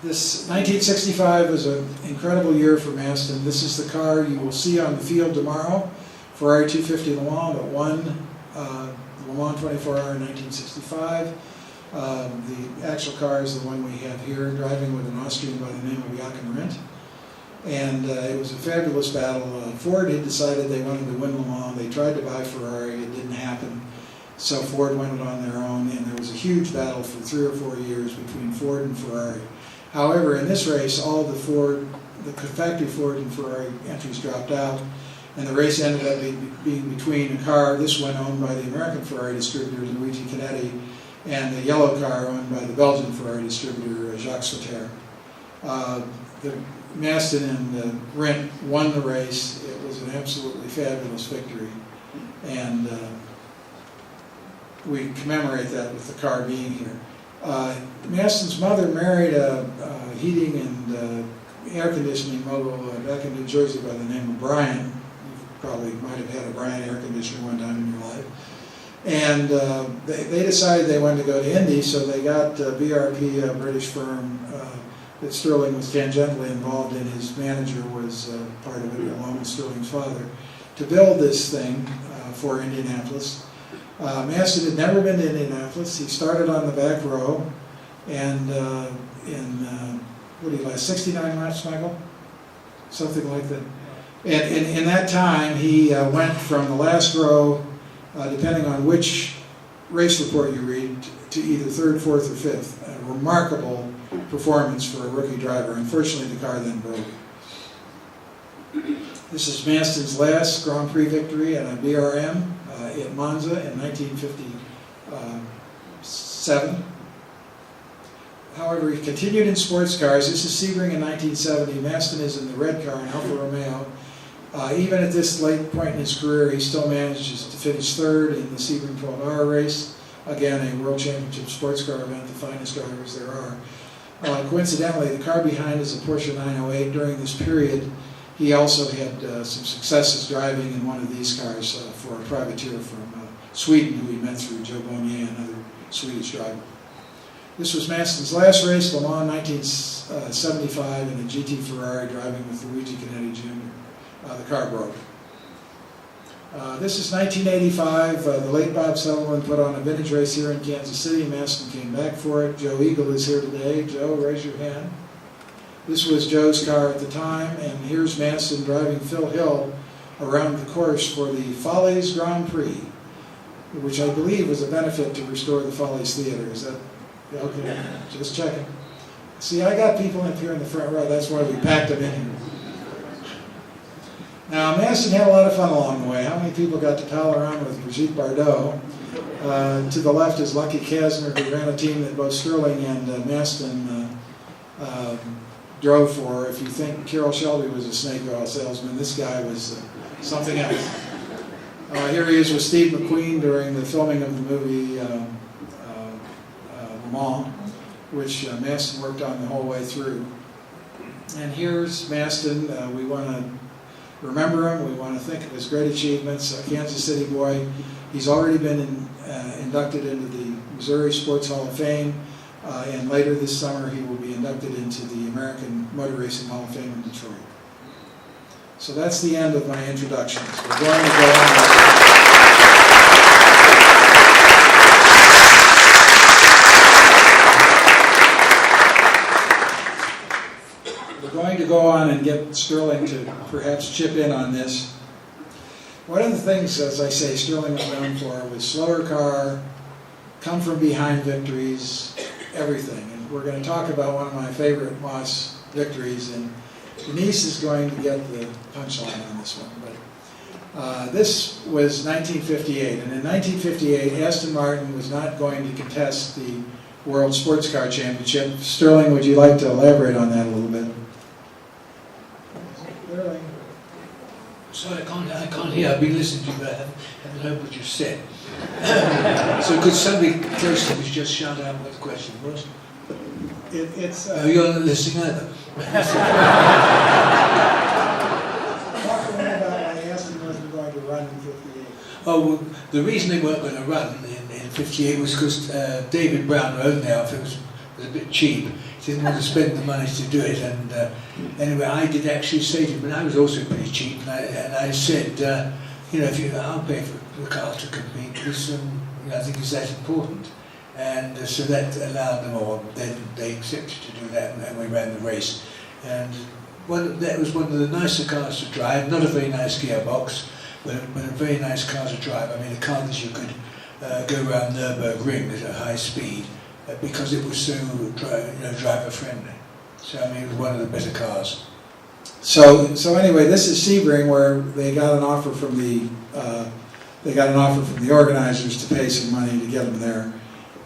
This 1965 was an incredible year for Maston. This is the car you will see on the field tomorrow. Ferrari 250 Le Mans that won the Le Mans 24 Hour in 1965. The actual car is the one we have here, driving with an Austrian by the name of Joachim Rindt. And it was a fabulous battle. Ford had decided they wanted to win Le Mans. They tried to buy Ferrari. It didn't happen. So Ford went it on their own, and there was a huge battle for 3 or 4 years between Ford and Ferrari. However, in this race, all the factory Ford and Ferrari entries dropped out, and the race ended up being between a car, this one owned by the American Ferrari distributor, Luigi Canetti, and the yellow car owned by the Belgian Ferrari distributor, Jacques Sauter. Maston and Rindt won the race. It was an absolutely fabulous victory, and we commemorate that with the car being here. Maston's mother married a heating and air conditioning mogul back in New Jersey by the name of Brian. You probably might have had a Brian air conditioner one time in your life. And they decided they wanted to go to Indy, so they got BRP, a British firm that Sterling was tangentially involved in. His manager was part of it, along with Sterling's father, to build this thing for Indianapolis. Maston had never been to Indianapolis. He started on the back row, and what did he last, 69 laps, Michael? Something like that. And in that time, he went from the last row, depending on which race report you read, to either 3rd, 4th, or 5th. A remarkable performance for a rookie driver. Unfortunately, the car then broke. This is Maston's last Grand Prix victory at a BRM at Monza in 1957. However, he continued in sports cars. This is Sebring in 1970. Maston is in the red car in Alfa Romeo. Even at this late point in his career, he still manages to finish 3rd in the Sebring 12-hour race. Again, a World Championship sports car event, the finest drivers there are. Coincidentally, the car behind is a Porsche 908. During this period, he also had some successes driving in one of these cars for a privateer from Sweden who he met through Joe Bonnier, another Swedish driver. This was Maston's last race, Le Mans 1975, in a GT Ferrari driving with Luigi Canetti Jr. The car broke. This is 1985. The late Bob Sutherland put on a vintage race here in Kansas City. Maston came back for it. Joe Eagle is here today. Joe, raise your hand. This was Joe's car at the time, and here's Maston driving Phil Hill around the course for the Follies Grand Prix, which I believe was a benefit to restore the Follies Theater. Is that okay? Just checking. See, I got people up here in the front row. That's why we packed them in here. Now, Maston had a lot of fun along the way. How many people got to pal around with Brigitte Bardot? To the left is Lucky Kasner, who ran a team that both Sterling and Maston drove for. If you think Carroll Shelby was a snake oil salesman, this guy was something else. Here he is with Steve McQueen during the filming of the movie Le Mans, which Maston worked on the whole way through. And here's Maston. We want to remember him. We want to think of his great achievements. A Kansas City boy. He's already been inducted into the Missouri Sports Hall of Fame, and later this summer he will be inducted into the American Motor Racing Hall of Fame in Detroit. So that's the end of my introductions. We're going to go on. Going to go on and get Sterling to perhaps chip in on this. One of the things, as I say, Sterling was known for was slower car, come from behind victories, everything. And we're going to talk about one of my favorite Moss victories, and Denise is going to get the punchline on this one. But this was 1958, and in 1958, Aston Martin was not going to contest the World Sports Car Championship. Sterling, would you like to elaborate on that a little bit? Sorry, I can't hear. I've been listening to you, but I haven't heard what you said. So could somebody close to me just shout out what the question was? It's No, you're not listening either. Talk to me about why Aston wasn't going to run in 58. Oh, well, the reason they weren't going to run in 58 was because David Brown, who owned the outfit, was a bit cheap. He didn't want to spend the money to do it, and anyway, I did actually say to him, and I was also pretty cheap, and I said, I'll pay for the car to compete because I think it's that important, and so that allowed them, or then they accepted to do that, and we ran the race, and that was one of the nicer cars to drive. Not a very nice gearbox, but a very nice car to drive. I mean, a car that you could go around Nürburgring at a high speed. Because it was so driver friendly. So I mean, it was one of the better cars. So anyway, this is Sebring, where they got an offer from the organizers to pay some money to get them there,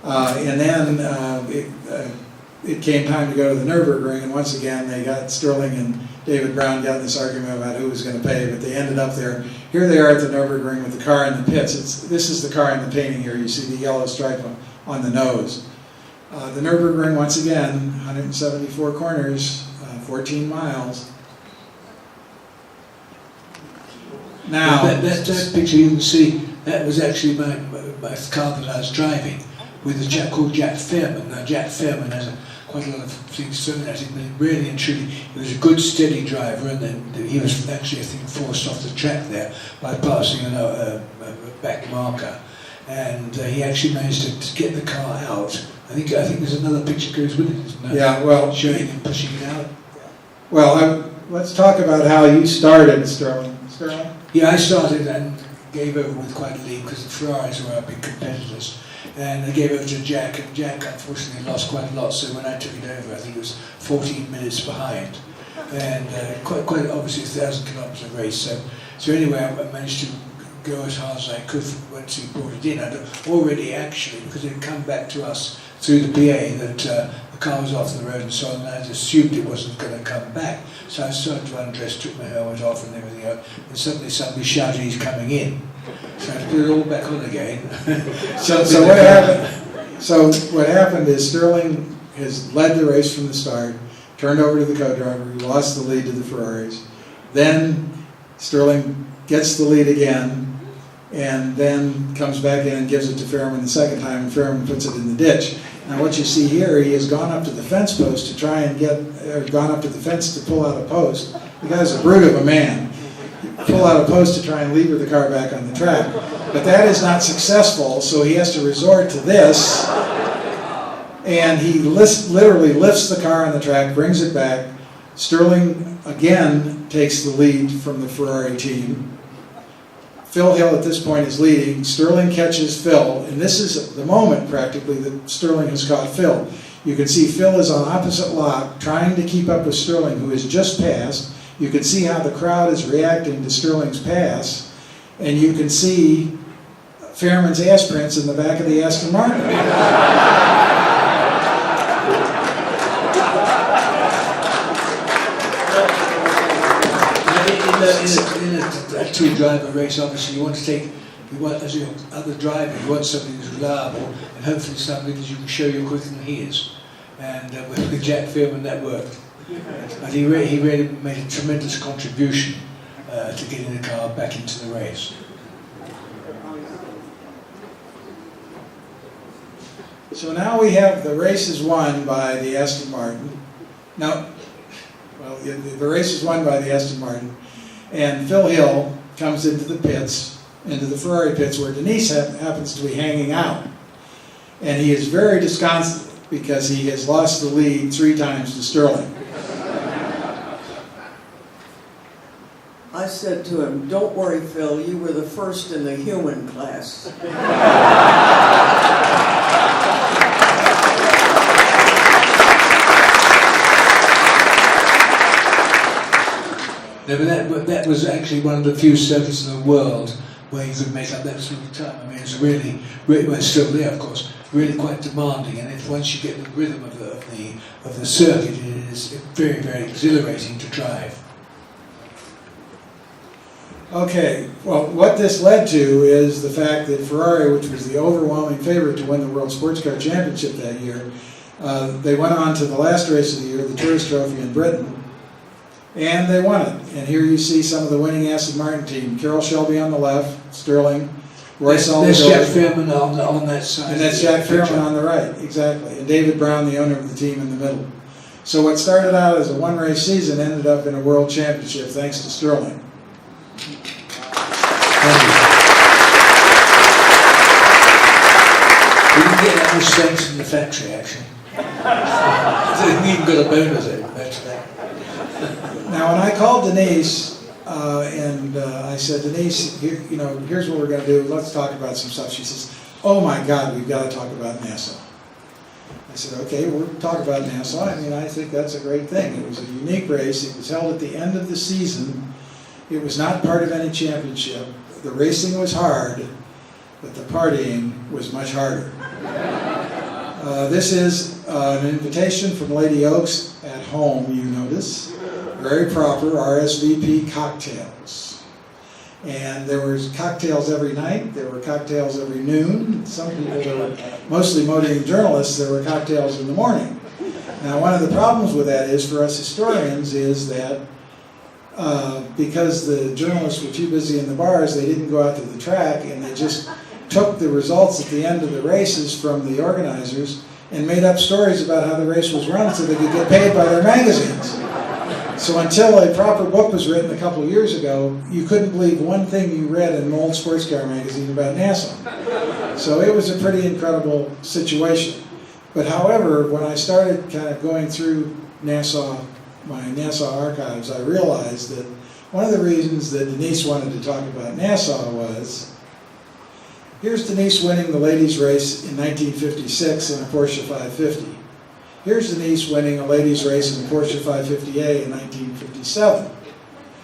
and then it came time to go to the Nürburgring, and once again they got Sterling and David Brown got in this argument about who was going to pay, but they ended up there. Here they are at the Nürburgring with the car in the pits. This is the car in the painting here. You see the yellow stripe on the nose. The Nürburgring, once again, 174 corners, 14 miles. Now, that picture you can see, that was actually my car that I was driving with a chap called Jack Fairman. Now, Jack Fairman has quite a lot of things thrown at him, but really and truly, he was a good, steady driver, and then he was actually, I think, forced off the track there by passing a back marker. And he actually managed to get the car out. I think there's another picture goes with it, isn't there? Yeah, well, showing him pushing it out. Well, let's talk about how you started, Sterling. Sterling? Yeah, I started and gave over with quite a lead because the Ferraris were our big competitors. And I gave over to Jack, and Jack unfortunately lost quite a lot, so when I took it over, I think it was 14 minutes behind. And quite obviously 1,000 kilometres of race. So anyway, I managed to go as hard as I could once he brought it in. I'd already actually, because it had come back to us through the PA that the car was off the road and so on, and I'd assumed it wasn't going to come back. So I started to undress, took my helmet off and everything else, and suddenly somebody shouted he's coming in. So I had to put it all back on again. So what happened? So what happened is Sterling has led the race from the start, turned over to the co-driver, who lost the lead to the Ferraris. Then Sterling gets the lead again, and then comes back in and gives it to Fairman the second time, and Fairman puts it in the ditch. Now what you see here, he has gone up to the fence post to try and gone up to the fence to pull out a post. The guy's a brute of a man. pull out a post to try and lever the car back on the track. But that is not successful, so he has to resort to this. And he literally lifts the car on the track, brings it back. Sterling again takes the lead from the Ferrari team. Phil Hill at this point is leading. Sterling catches Phil, and this is the moment practically that Sterling has caught Phil. You can see Phil is on opposite lock, trying to keep up with Sterling, who has just passed. You can see how the crowd is reacting to Sterling's pass, and you can see Fairman's ass prints in the back of the Aston Martin. In a two-driver race, obviously, you want, as your other driver, you want somebody who's reliable, and hopefully somebody that you can show you're quicker than he is. And with Jack Fairman, that worked. But he really made a tremendous contribution to getting the car back into the race. So now we have the race is won by the Aston Martin. Now, well, the race is won by the Aston Martin, and Phil Hill comes into the pits, into the Ferrari pits, where Denise happens to be hanging out. And he is very disconsolate because he has lost the lead 3 times to Sterling. I said to him, "Don't worry, Phil, you were the first in the human class." No, but that was actually one of the few circuits in the world where you could make up that sort of time. I mean, it's really well, it's still there, of course, really quite demanding. And once you get the rhythm of the circuit, it is very, very exhilarating to drive. Okay, well, what this led to is the fact that Ferrari, which was the overwhelming favorite to win the World Sports Car Championship that year, they went on to the last race of the year, the Tourist Trophy in Britain, and they won it. And here you see some of the winning Aston Martin team. Carroll Shelby on the left, Sterling, Royce Allen. There's Jack Fairman on that side. And that's Jack Fairman on the right, exactly. And David Brown, the owner of the team, in the middle. So what started out as a one-race season ended up in a world championship thanks to Sterling. Thank you. We didn't get that much thanks in the factory, actually. They didn't even got a bonus in it. Now, when I called Denise, and I said, Denise, here's what we're going to do. Let's talk about some stuff. She says, oh my God, we've got to talk about Nassau. I said, okay, we'll talk about Nassau. I mean, I think that's a great thing. It was a unique race. It was held at the end of the season. It was not part of any championship. The racing was hard, but the partying was much harder. This is an invitation from Lady Oaks at home, you notice. Very proper, RSVP cocktails. And there was cocktails every night, there were cocktails every noon. Some people, there were mostly motoring journalists, there were cocktails in the morning. Now, one of the problems with that is, for us historians, is that because the journalists were too busy in the bars, they didn't go out to the track, and they just took the results at the end of the races from the organizers and made up stories about how the race was run so they could get paid by their magazines. So until a proper book was written a couple of years ago, you couldn't believe one thing you read in an old sports car magazine about Nassau. So it was a pretty incredible situation. But however, when I started kind of going through Nassau, my Nassau archives, I realized that one of the reasons that Denise wanted to talk about Nassau was, here's Denise winning the ladies' race in 1956 in a Porsche 550. Here's Denise winning a ladies' race in a Porsche 550A in 1957.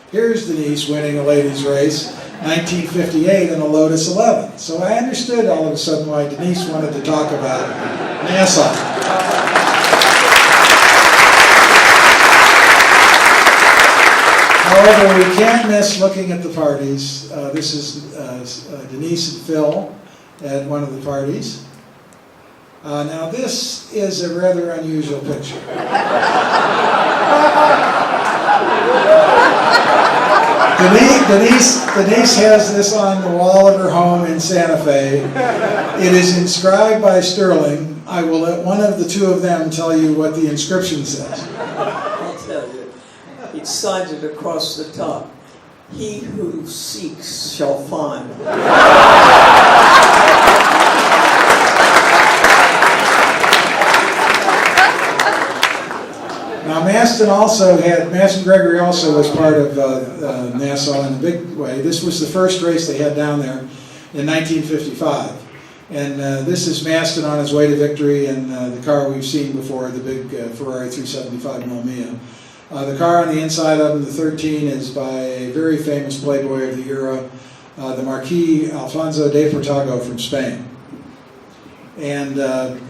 Here's Denise winning a ladies' race 1958 in a Lotus 11. So I understood all of a sudden why Denise wanted to talk about Nassau. However, we can't miss looking at the parties. This is Denise and Phil at one of the parties. Now this is a rather unusual picture. Denise has this on the wall of her home in Santa Fe. It is inscribed by Sterling. I will let one of the two of them tell you what the inscription says. I'll tell you. He signed it across the top. he who seeks shall find. Now, Maston Gregory also was part of Nassau in a big way. This was the first race they had down there in 1955. And this is Maston on his way to victory, and the car we've seen before, the big Ferrari 375 Mamiya. The car on the inside of him, the 13, is by a very famous playboy of the era, the Marquis Alfonso de Portago from Spain. And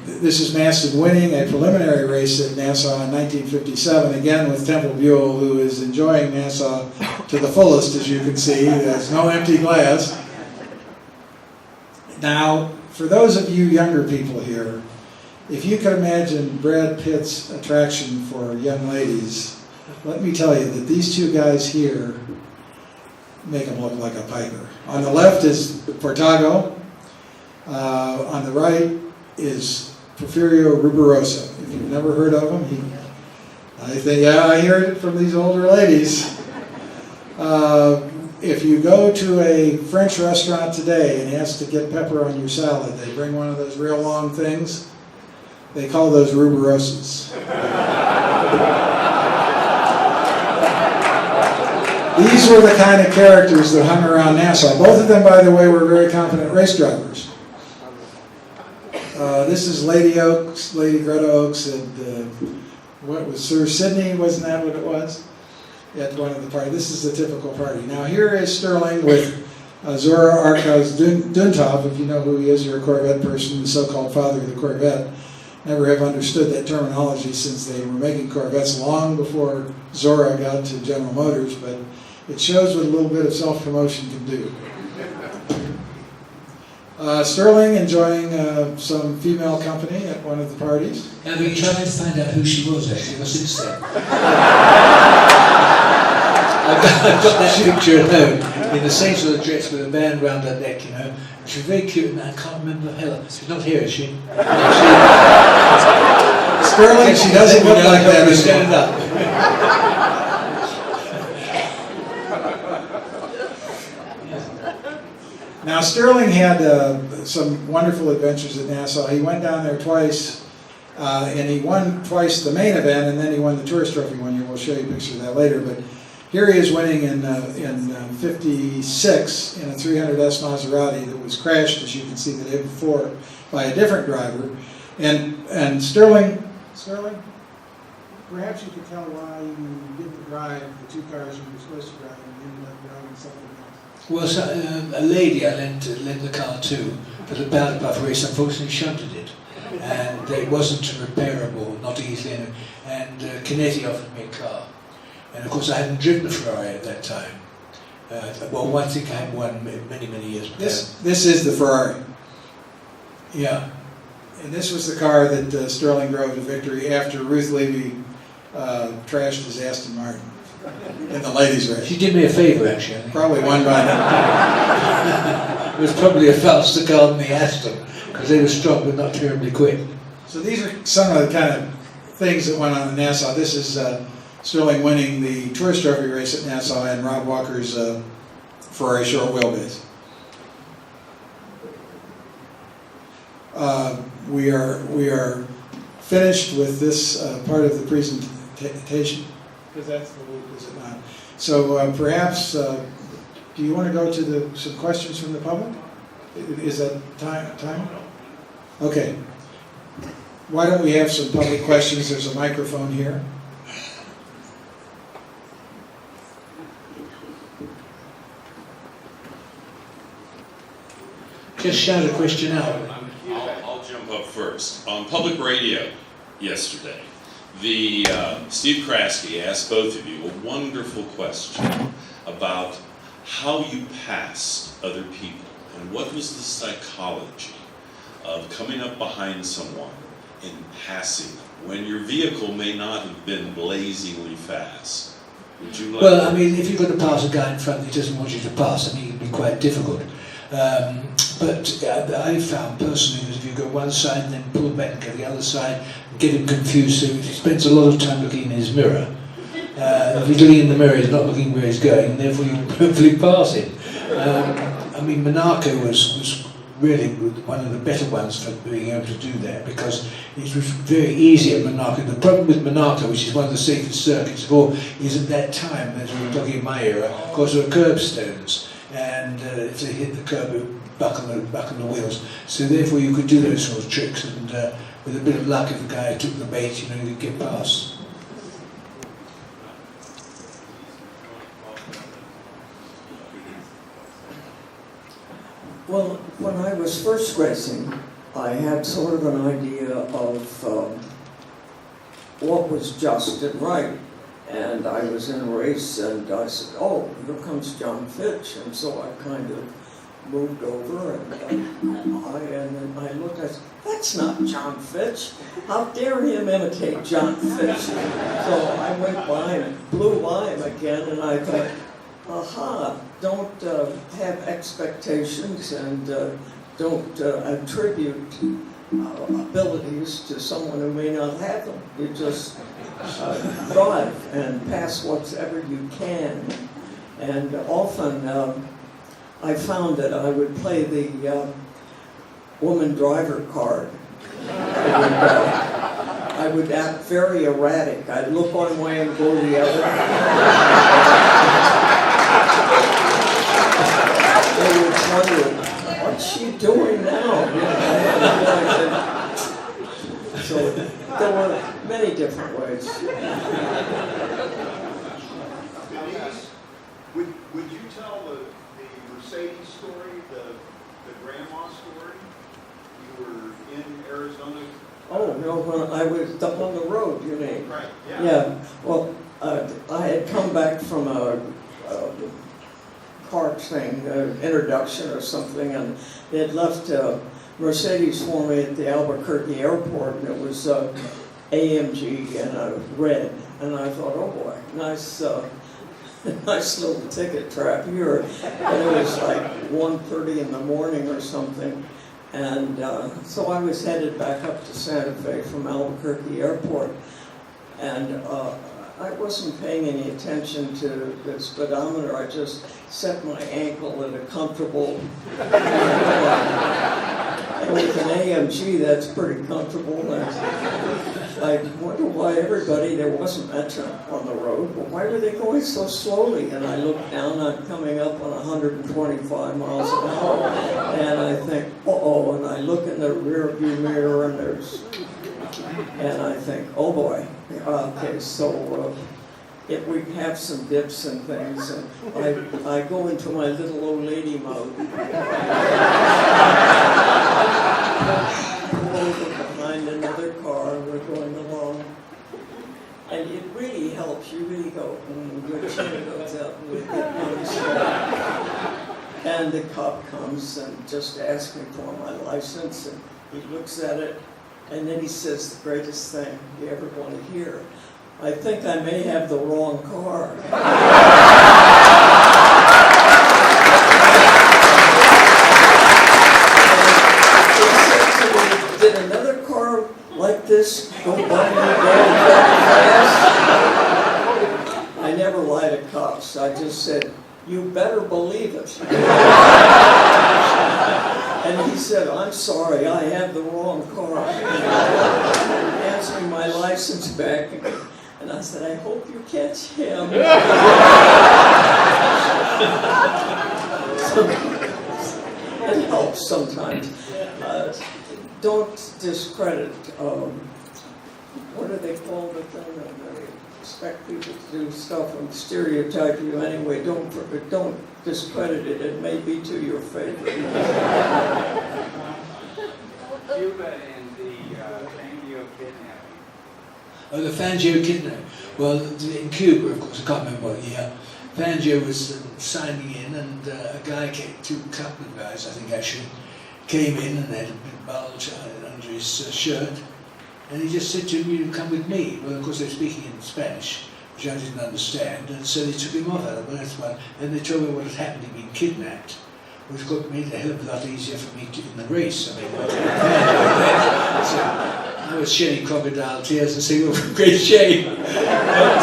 this is Maston winning a preliminary race at Nassau in 1957, again with Temple Buell, who is enjoying Nassau to the fullest, as you can see. There's no empty glass. Now, for those of you younger people here, if you could imagine Brad Pitt's attraction for young ladies, let me tell you that these two guys here make him look like a piper. On the left is Portago. On the right is Porfirio Rubirosa. If you've never heard of him, I think, yeah, I hear it from these older ladies. If you go to a French restaurant today and ask to get pepper on your salad, they bring one of those real long things. They call those Rubirosas. These were the kind of characters that hung around Nassau. Both of them, by the way, were very competent race drivers. This is Lady Oaks, Lady Greta Oaks, and what was Sir Sidney? Wasn't that what it was? At one of the parties. This is the typical party. Now here is Sterling with Zora Arkaz Duntov. If you know who he is, you're a Corvette person, the so-called father of the Corvette. Never have understood that terminology since they were making Corvettes long before Zora got to General Motors, but it shows what a little bit of self-promotion can do. Sterling enjoying some female company at one of the parties. Have you tried to find out who she was actually? What's it say? I've got that picture at home in the same sort of dress with a band round her neck, you know. She's very cute, and I can't remember her. She's not here, is she? Sterling, she doesn't look like that. Stand up. Now, Sterling had some wonderful adventures at Nassau. He went down there twice, and he won twice the main event, and then he won the Tourist Trophy one year. We'll show you a picture of that later. But here he is winning in 56 in a 300S Maserati that was crashed, as you can see, the day before by a different driver. And Sterling, perhaps you could tell why you didn't drive the two cars you were supposed to drive and you ended up driving something else. Well, so, a lady I lent the car to for the Ballard Buff race unfortunately shunted it, and it wasn't repairable, not easily, and Canetti offered me a car. And of course I hadn't driven a Ferrari at that time. Well, I think I had one many, many years before. This is the Ferrari. Yeah. And this was the car that Sterling drove to victory after Ruth Levy trashed his Aston Martin in the ladies' race. She did me a favour, actually. Probably won by that. It was probably a faster car than the Aston, because they were strong but not terribly quick. So these are some of the kind of things that went on in Nassau. This is Sterling winning the Tourist Trophy race at Nassau and Rob Walker's Ferrari short wheelbase. We are finished with this part of the presentation. Because that's the loop, is it not? So perhaps, do you want to go to some questions from the public? Is that time? Okay. Why don't we have some public questions? There's a microphone here. Just shout a question out. I'll jump up first. On public radio yesterday, Steve Kraske asked both of you a wonderful question about how you passed other people and what was the psychology of coming up behind someone and passing them when your vehicle may not have been blazingly fast. Would you like Well, I mean, if you've got to pass a guy in front that doesn't want you to pass, I mean, it can be quite difficult. But I found personally that if you go one side and then pull back and go the other side, get him confused, so he spends a lot of time looking in his mirror. If he's looking in the mirror, he's not looking where he's going, and therefore you hopefully pass it. I mean, Monaco was really one of the better ones for being able to do that, because it was very easy at Monaco. The problem with Monaco, which is one of the safest circuits of all, is at that time, as we were talking in my era, of course there were curbstones, and if they hit the curb, it would buckle the wheels. So therefore you could do those sort of tricks, and with a bit of luck, if the guy took the bait, you know, you'd get past. Well, when I was first racing, I had sort of an idea of what was just and right. And I was in a race, and I said, oh, here comes John Fitch. And so I kind of moved over, and I looked, I said, that's not John Fitch. How dare him imitate John Fitch? So I went by and blew by him again, and I thought, aha, don't have expectations, and don't attribute abilities to someone who may not have them. You just drive and pass whatever you can. And often I found that I would play the woman driver card. I would act very erratic. I'd look one way and go the other. They would wonder, what's she doing now? So there were many different ways. Denise, would you tell the Mercedes story, the grandma story? You were in Arizona. Oh, no, when I was up on the road, you mean? Right, yeah. Yeah, well, I had come back from a car thing, introduction or something, and they had left Mercedes for me at the Albuquerque airport, and it was AMG and a red. And I thought, oh boy, nice little ticket trap here. And it was like 1:30 in the morning or something. And so I was headed back up to Santa Fe from Albuquerque Airport. And I wasn't paying any attention to the speedometer. I just set my ankle at a comfortable, and with an AMG, that's pretty comfortable. And I wonder why everybody, there wasn't much on the road, but why were they going so slowly? And I looked down, I'm coming up on 125 miles an hour, and I think, uh-oh, and I look in the rear view mirror, and I think, oh boy, okay, so we have some dips and things, and I go into my little old lady mode. Pull over behind another car, we're going along, and it really helps. You really go, your chin goes up, and we get punched. And the cop comes and just asks me for my license, and he looks at it, and then he says the greatest thing you ever want to hear. I think I may have the wrong car. Did another car like this go by me very fast? I never lie to cops. I just said, you better believe it. And he said, I'm sorry, I have the wrong car. Hands me my license back. And I said, I hope you catch him. It helps sometimes. Don't discredit, what do they call the thing? They expect people to do stuff and stereotype you anyway. Don't discredit it. It may be to your favor. Cuba and the Fangio kidnapping. Oh, the Fangio kidnapping. Well, in Cuba, of course, I can't remember what year. Fangio was signing in, and a guy came, two couple of guys, I think actually, came in and had a big bulge under his shirt, and he just said to him, you come with me. Well, of course, they were speaking in Spanish, which I didn't understand, and so they took him off out of the first one, and they told me what had happened, he'd been kidnapped, which made it a hell of a lot easier for me in the race. I mean, so I was shedding crocodile tears and saying, oh, great shame. But,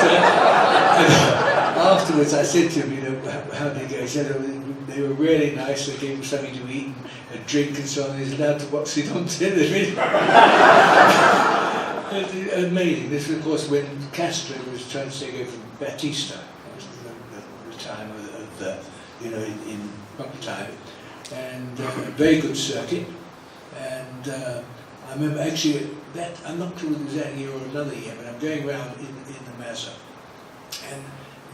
afterwards I said to him, you know, how did they go? He said, oh, they were really nice, they gave him something to eat and a drink and so on. He's allowed to watch it on television. Amazing. This was, of course, when Castro was trying to take over from Batista. That was the time of the, you know, in proper time. And a very good circuit. And I remember actually, that I'm not sure whether it was that year or another year, but I'm going around in the Mesa. And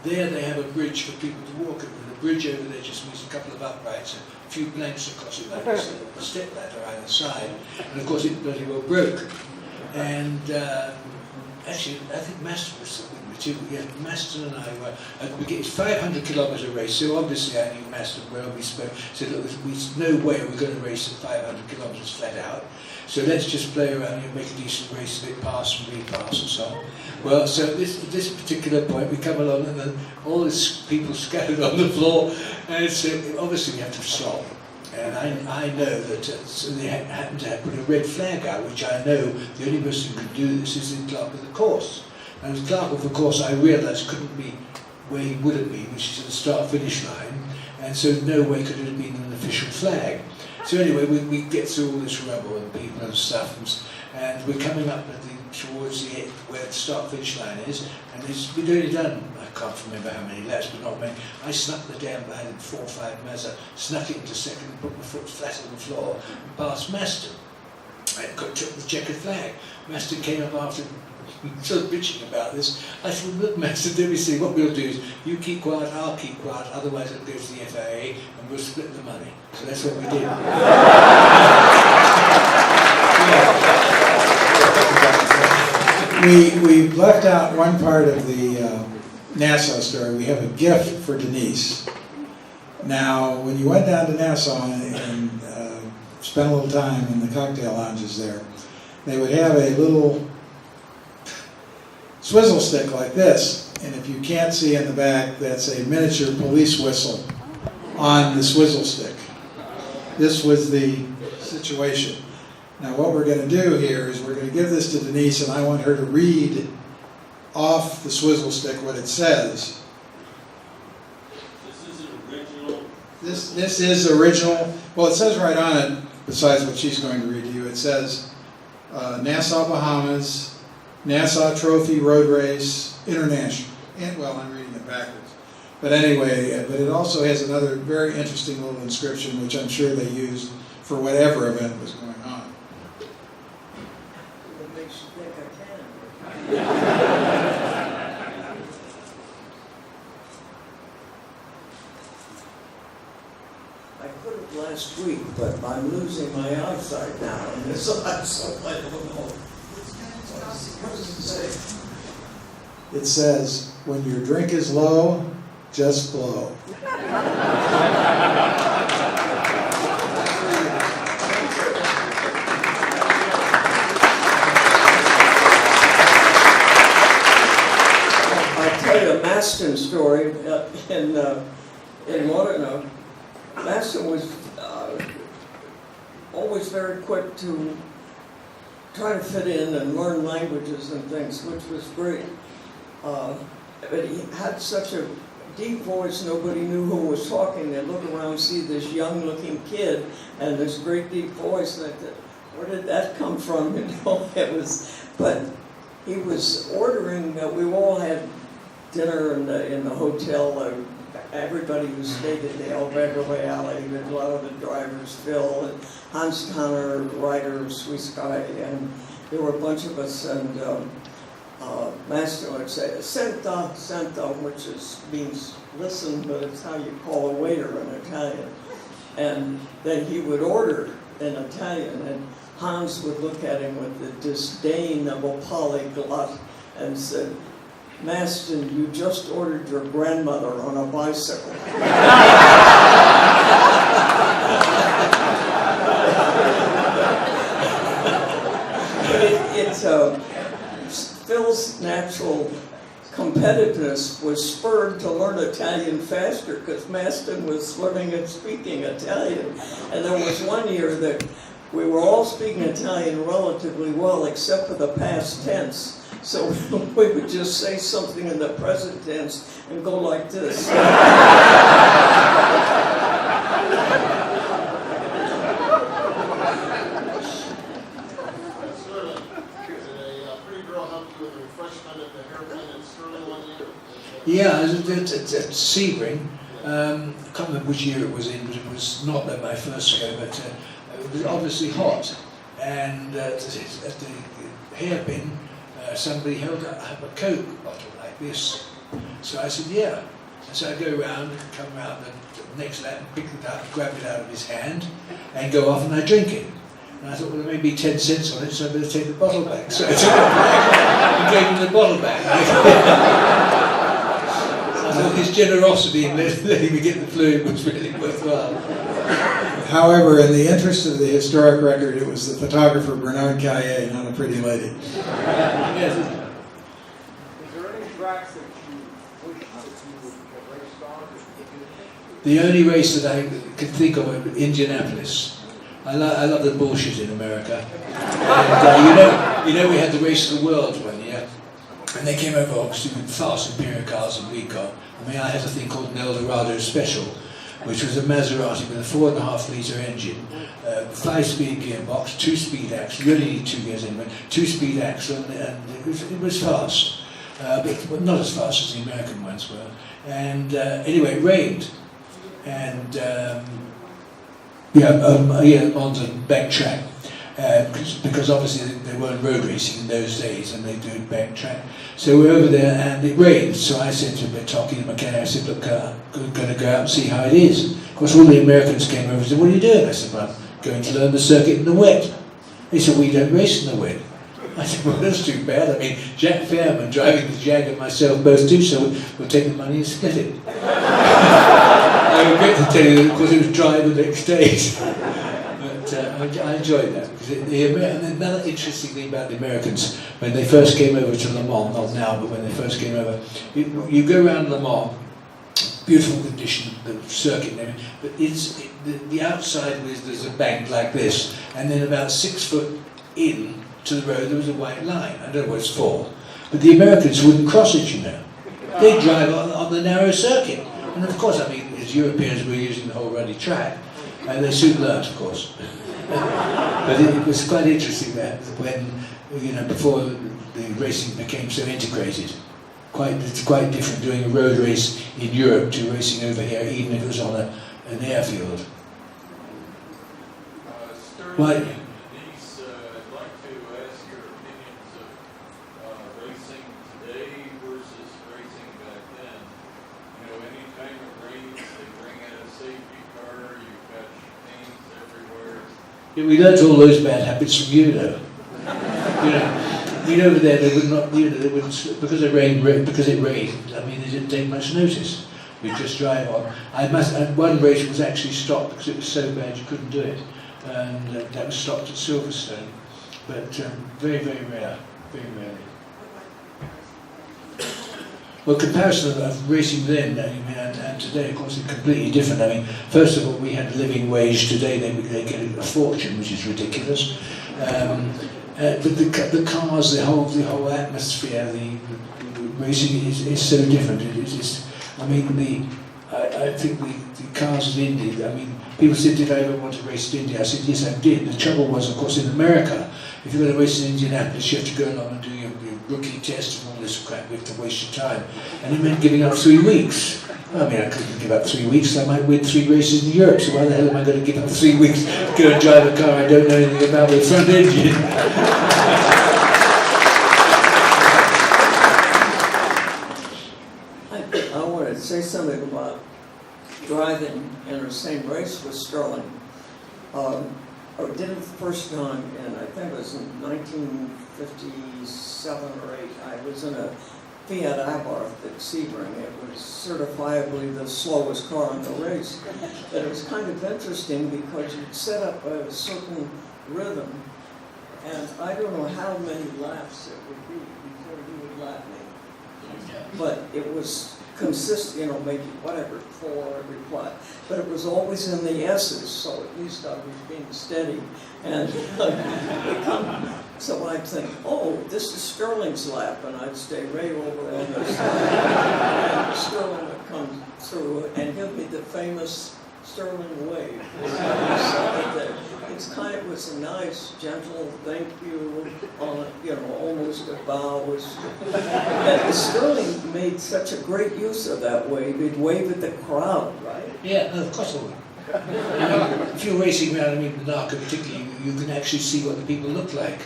there they have a bridge for people to walk over. The bridge over there just means a couple of uprights and a few planks across it, like a step ladder either side. And of course it bloody well broke. And actually, I think Maston was with me too. Yeah, Maston and I were at the beginning. It's 500 kilometre race, so obviously I knew Maston well. We spoke, said, look, there's no way we're going to race at 500 kilometres flat out. So let's just play around here, make a decent race, a bit pass and repass and so on. Well, so this particular point, we come along and then all these people scattered on the floor, and it's, obviously we have to stop. And I know that so they happened to have put a red flag out, which I know the only person who could do this is the clerk of the course. And the clerk of the course, I realised, couldn't be where he would have been, which is at the start-finish line, and so no way could it have been an official flag. So anyway, we get through all this rubble and people and stuff, and we're coming up towards the end, where the start-finish line is, and we'd only done, I can't remember how many laps, but not many. I snuck the damn, I had 4 or 5 Mazda, snuck it into second, put my foot flat on the floor, and passed Maston. I took the checkered flag. Maston came up after, sort of bitching about this. I said, well, look, Maston, let me see, what we'll do is, you keep quiet, I'll keep quiet, otherwise it'll go to the FAA, and we'll split the money. So that's what we did. We left out one part of the Nassau story. We have a gift for Denise. Now, when you went down to Nassau and spent a little time in the cocktail lounges there, they would have a little swizzle stick like this. And if you can't see in the back, that's a miniature police whistle on the swizzle stick. This was the situation. Now what we're going to do here is we're going to give this to Denise, and I want her to read off the swizzle stick what it says. This is original. This is original. Well, it says right on it, besides what she's going to read to you, it says Nassau, Bahamas, Nassau Trophy Road Race International. And, well, I'm reading it backwards. But anyway, but it also has another very interesting little inscription, which I'm sure they used for whatever event was going on. What makes you think I can? I could have last week, but I'm losing my eyesight now, and this eye, so I don't know. What does it say? It says, when your drink is low, just blow. I'll tell you a Maston story in Waterloo. Maston was always very quick to try to fit in and learn languages and things, which was great. But he had such a deep voice, nobody knew who was talking. They'd look around, see this young-looking kid and this great deep voice, and where did that come from? You know, it was. But he was ordering. We all had dinner in the hotel. Everybody who stayed at the El Beverly Alley, a lot of the drivers, Phil and Hans Tanner, Ryder, Swiss guy, and there were a bunch of us, and Master would say, "Senta, senta," which means listen, but it's how you call a waiter in Italian. And then he would order in Italian, and Hans would look at him with the disdain of a polyglot and said, "Maston, you just ordered your grandmother on a bicycle." Phil's natural competitiveness was spurred to learn Italian faster because Maston was learning and speaking Italian. And there was one year that we were all speaking Italian relatively well except for the past tense. So we would just say something in the present tense and go like this. Yeah, at Sebring. I can't remember which year it was in, but it was not at my first go, but it was obviously hot. And at the hairpin, somebody held up a Coke bottle like this. So I said, yeah. And so I go around, come around the next lap, and pick it up, grab it out of his hand, and go off and I drink it. And I thought, well, there may be 10 cents on it, so I better take the bottle back. So I took it back and gave him the bottle back. I thought his generosity in letting me get the fluid was really worthwhile. However, in the interest of the historic record, it was the photographer Bernard Caillet, not a pretty lady. Yes. Is there any tracks that you wish that you would have raced on? The only race that I can think of is Indianapolis. I love the bullshit in America. And you know we had the race of the world one year, and they came over obviously with fast Imperial cars and recon. I mean, I had a thing called an Eldorado Special, which was a Maserati with a 4.5 litre engine, 5-speed gearbox, 2-speed axle. You really need 2 gears anyway. 2-speed axle, and it was fast, but not as fast as the American ones were. And anyway, it rained, and on the back track. Because obviously they weren't road racing in those days and they do it back track. So we're over there and it rained. So I said to Bertocchi, the mechanic, I said, look, I'm going to go out and see how it is. Of course, all the Americans came over and said, what are you doing? I said, well, I'm going to learn the circuit in the wet. They said, we don't race in the wet. I said, well, that's too bad. I mean, Jack Fairman driving the Jag and myself both do, so we'll take the money and split it. I regret to tell you that, of course, it was dry the next day. I enjoyed that. And another interesting thing about the Americans, when they first came over to Le Mans, not now, but when they first came over, you go around Le Mans, beautiful condition, the circuit and everything, but the outside there's a bank like this, and then about 6 foot in to the road there was a white line. I don't know what it's for, but the Americans wouldn't cross it, you know. They'd drive on the narrow circuit. And of course, I mean, as Europeans, we're using the whole ruddy track, and they soon learnt, of course. But it was quite interesting that when, before the racing became so integrated, it's quite different doing a road race in Europe to racing over here, even if it was on an airfield. Right. Denise, I'd like to ask your opinions of racing today versus racing back then. Anytime it rains, they bring in a safety car, you've got chicanes everywhere. We learnt all those bad habits from you, though. Over there, they would not, they wouldn't, because it rained. I mean, they didn't take much notice. We'd just drive on. And one race was actually stopped because it was so bad you couldn't do it, and that was stopped at Silverstone. But very, very rare, very rarely. Well, comparison of racing then and today, of course, is completely different. I mean, first of all, we had a living wage. Today, they get a fortune, which is ridiculous. But the cars, the whole atmosphere, the racing is so different. I think the cars in Indy. I mean, people said, "Did I ever want to race in Indy?" I said, "Yes, I did." The trouble was, of course, in America, if you're going to race in Indianapolis, you have to go along and do your rookie test and all this crap. You have to waste your time, and it meant giving up 3 weeks. I mean, I couldn't give up 3 weeks. I might win 3 races in Europe. So why the hell am I going to give up 3 weeks to go and drive a car I don't know anything about with a front engine? I want to say something about driving in the same race with Sterling. I did it the first time, and I think it was in 1957 or 8. I was in a Fiat Abarth at Sebring. It was certifiably the slowest car in the race. But it was kind of interesting because you'd set up a certain rhythm, and I don't know how many laps it would be before you would lap me. But it was consistent, maybe whatever, 4 every flat. But it was always in the S's, so at least I was being steady. And So I'd think, oh, this is Sterling's lap, and I'd stay way over on this side. And Sterling would come through and give me the famous Sterling wave. It was a nice, gentle thank you, on almost a bow. And Sterling made such a great use of that wave. He'd wave at the crowd, right? Yeah, no, of course I would. If you're racing around in Monaco particularly, you can actually see what the people look like.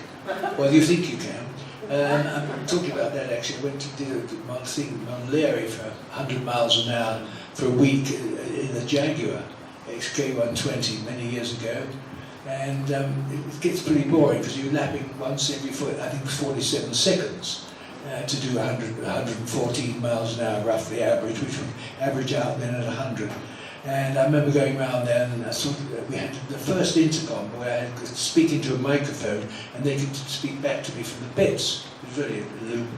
Well, you think you can. I'm talking about that actually. I went to do a thing on Leary for 100 miles an hour for a week in a Jaguar XK120 many years ago. And it gets pretty boring because you're lapping once every, I think, 47 seconds to do 114 miles an hour roughly average, which would average out then at 100. And I remember going around there and I saw that we had the first intercom where I could speak into a microphone and they could speak back to me from the pits. It was really luminous.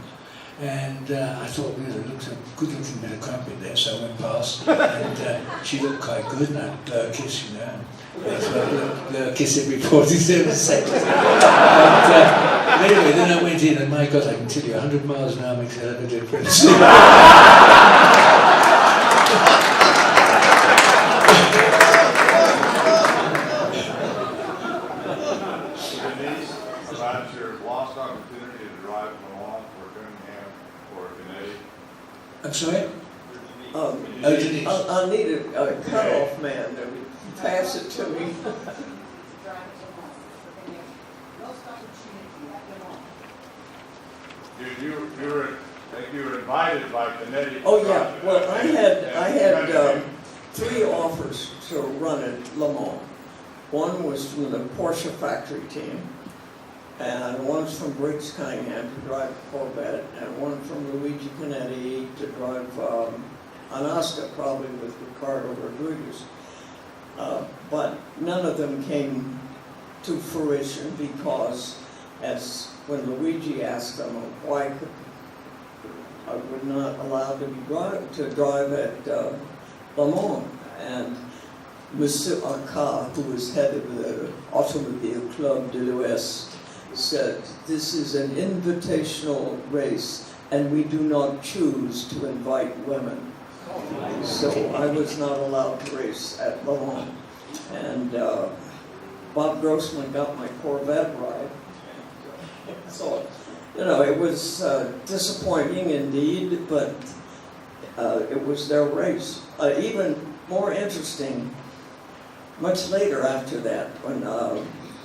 And I thought, it looks a good-looking bit of crumpet there, so I went past. And she looked quite good, and I'd blow a kiss, So I'd blow a kiss every 47 seconds. But anyway, then I went in, and my God, I can tell you, 100 miles an hour makes a hell of a difference. Denise, about your lost opportunity to drive along for Birmingham or Kennedy. I'm sorry? Denise. I'll need a cutoff man to pass it to me. You were invited by Kennedy. Oh yeah, well I had 3 offers to run at Le Mans. One was from the Porsche factory team, and one's from Briggs Cunningham to drive a Corvette, and one from Luigi Canetti to drive an Oscar, probably with Ricardo Rodriguez. But none of them came to fruition because, as when Luigi asked them why I would not allow to drive at Le Mans, and Monsieur Arcad, who was head of the Automobile Club de l'Ouest, said, "This is an invitational race, and we do not choose to invite women." So I was not allowed to race at Le Mans. And Bob Grossman got my Corvette ride. So, it was disappointing indeed, but it was their race. Even more interesting, much later after that, when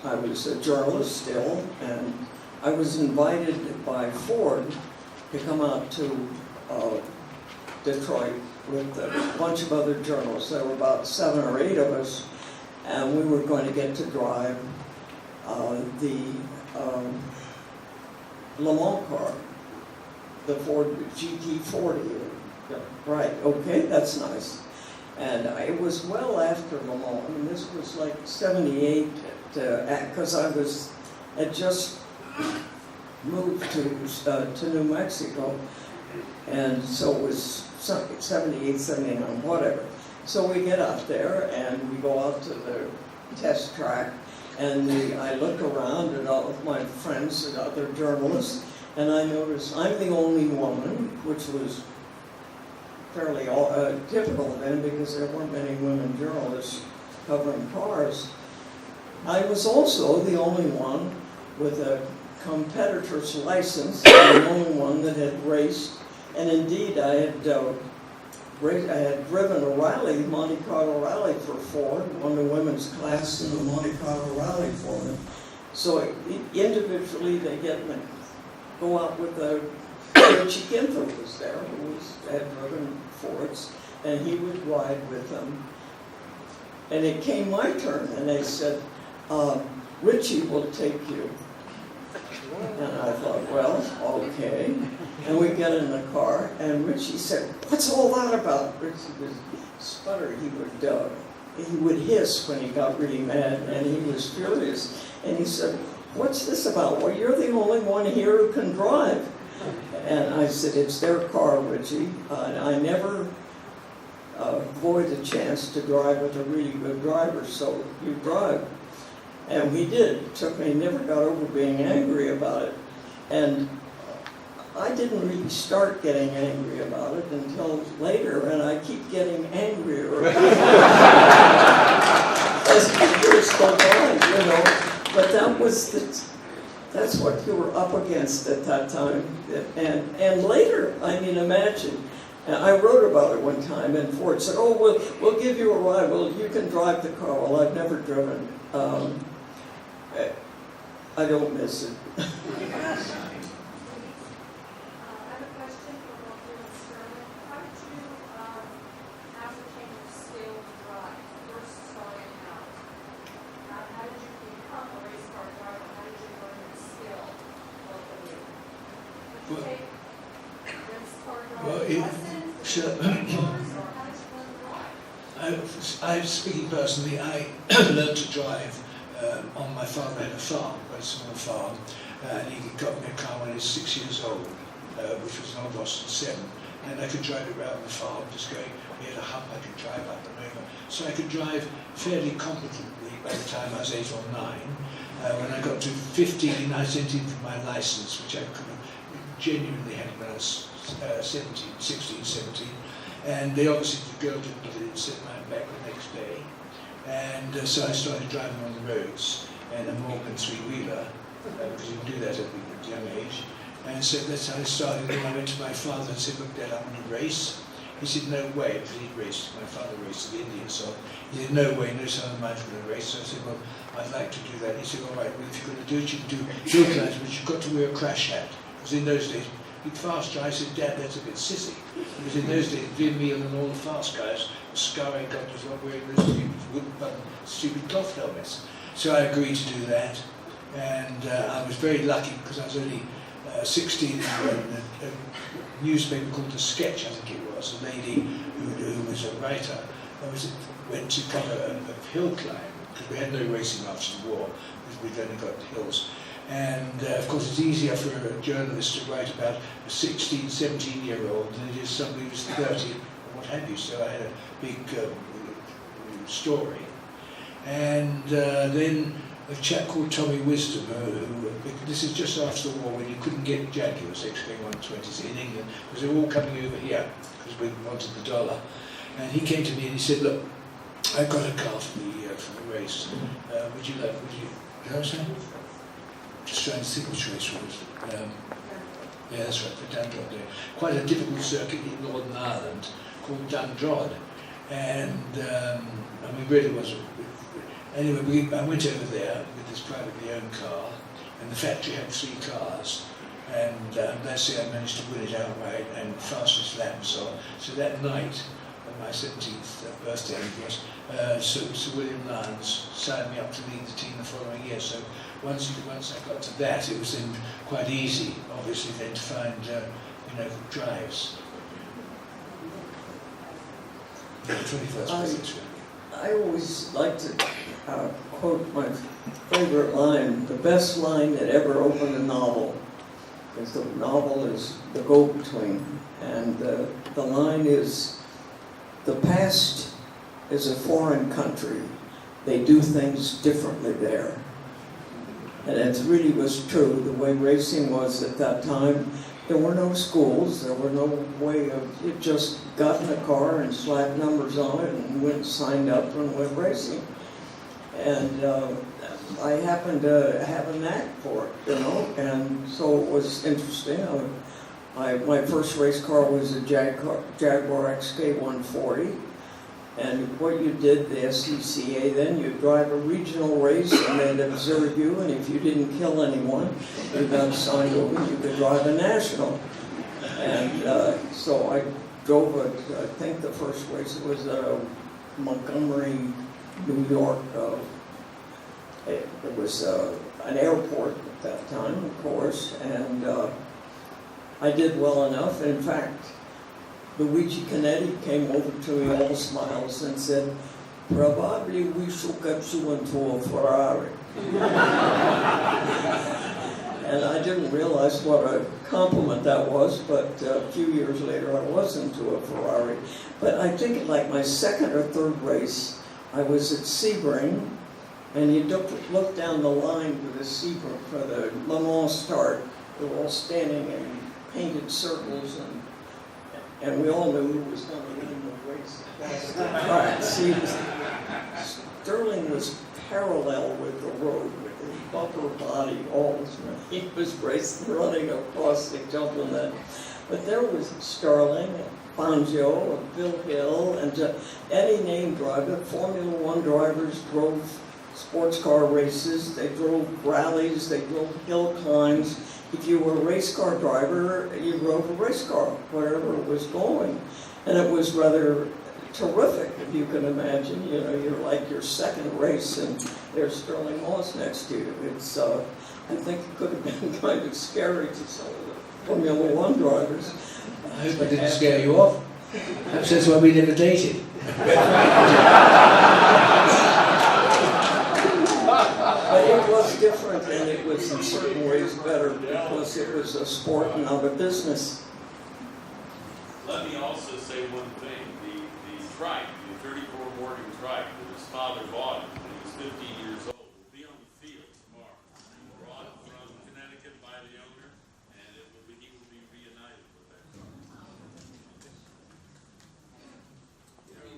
I was a journalist still, and I was invited by Ford to come out to Detroit with a bunch of other journalists. There were about 7 or 8 of us, and we were going to get to drive the Le Mans car, the Ford GT40. Right, okay, that's nice. And it was well after Le Mans. I mean, this was like 78, because I had just moved to New Mexico, and so it was 78, 79, whatever. So we get out there and we go out to the test track, and I look around at all of my friends and other journalists, and I notice I'm the only woman, which was fairly typical then because there weren't many women journalists covering cars. I was also the only one with a competitor's license, the only one that had raced, and indeed I had driven a rally, Monte Carlo rally for Ford, won the women's class in the Monte Carlo rally for them. So individually they go out with Richie Ginther was there, who had driven Fords, and he would ride with them. And it came my turn, and they said, Richie will take you. And I thought, well, okay. And we get in the car, and Richie said, "What's all that about?" Richie would sputter. He would hiss when he got really mad, and he was furious. And he said, "What's this about?" "Well, you're the only one here who can drive." And I said, "It's their car, Richie. I never avoid the chance to drive with a really good driver, so you drive." And we did. It took me, never got over being angry about it. And I didn't really start getting angry about it until later, and I keep getting angrier as the years go by, you know. But that's what you were up against at that time. And later, I mean, imagine, I wrote about it one time, and Ford said, oh, we'll give you a ride. Well, you can drive the car. Well, I've never driven. I don't miss it. I have a question for both you and Sterling. How did you ascertain your skill to drive first starting out? How did you become a race car driver? How did you learn your skill, both of you? Did you take race car driving lessons? Sure. Or how did you learn to drive? Speaking personally, I learned to drive on my father had a farm, a very small farm, and he got me a car when I was 6 years old, which was an old Boston 7, and I could drive it around the farm, just going, we had a hump, I could drive up and over. So I could drive fairly competently by the time I was 8 or 9. When I got to 15, I sent in for my license, which I could have genuinely had when I was 16, 17, and they obviously, the girl didn't get it, sent mine back the next day. And so I started driving on the roads in a Morgan three-wheeler, because you can do that at a young age. And so that's how I started. And I went to my father and said, look, Dad, I want to race. He said, no way, because he raced, my father raced in India, so he said, no way, no son of mine's going to race. So I said, well, I'd like to do that. And he said, all right, well, if you're going to do it, you can do hill climbs, but you've got to wear a crash hat. Because in those days, big fast guy, I said, Dad, that's a bit sissy. Because in those days, Vin Meal and all the fast guys were scouring countries while wearing those stupid cloth helmets. So I agreed to do that. And I was very lucky because I was only 16 and a newspaper called The Sketch, I think it was, a lady who was a writer, went to cover a hill climb, because we had no racing after the war, because we'd only got hills. And of course it's easier for a journalist to write about a 16, 17-year-old than it is somebody who's 30 or what have you. So I had a big story. And then a chap called Tommy Wisdom, who this is just after the war when you couldn't get Jaguars XK120s in England, because they were all coming over here because we wanted the dollar. And he came to me and he said, look, I've got a car for the race. Would you know what I'm just trying to think which race it was. Yeah, that's right, the Dundrod there. Quite a difficult circuit in Northern Ireland called Dundrod. And I mean, really was. Anyway, I went over there with this privately owned car, and the factory had 3 cars. And let's say I managed to win it outright and fastest lap and so on. So that night, on my 17th birthday, I guess, Sir William Lyons signed me up to lead the team the following year. So once I got to that, it was then quite easy, obviously, then to find, drives. Yeah, 21st position. I always like to quote my favorite line, the best line that ever opened a novel, because the novel is the go-between, and the line is, the past is a foreign country, they do things differently there. And it really was true, the way racing was at that time. There were no schools, there were no way of, you just got in a car and slapped numbers on it and went and signed up and went racing. And I happened to have a knack for it, and so it was interesting. My first race car was a Jaguar XK140. And what you did, the SCCA, then you'd drive a regional race and they'd observe you, and if you didn't kill anyone, you got signed over, you could drive a national. And so I drove I think the first race was Montgomery, New York. It was an airport at that time, of course, and I did well enough. In fact, Luigi Canetti came over to me all smiles and said, probably we should get you into a Ferrari. And I didn't realize what a compliment that was, but a few years later I was into a Ferrari. But I think like my second or third race, I was at Sebring, And you look down the line with the Sebring for the Le Mans start. They were all standing in painted circles, and we all knew who was going to win the race across the track. See, Sterling was parallel with the road, with his bumper body always. He was running across the jumping that. But there was Sterling, and Fangio, and Bill Hill, and any name driver. Formula One drivers drove sports car races, they drove rallies, they drove hill climbs. If you were a race car driver, you drove a race car, wherever it was going. And it was rather terrific, if you can imagine. You know, you're like your second race, and there's Sterling Moss next to you. It's, I think it could have been kind of scary to some of the Formula One drivers. I hope it didn't scare you off. Perhaps that's why we never dated. But it was different, and it was in certain ways better because it was a sport and not a business. Let me also say one thing. The trike, the 34 morning trike that his father bought him when he was 15 years old, will be on the field tomorrow. Brought from Connecticut by the owner, and he will be reunited with that car.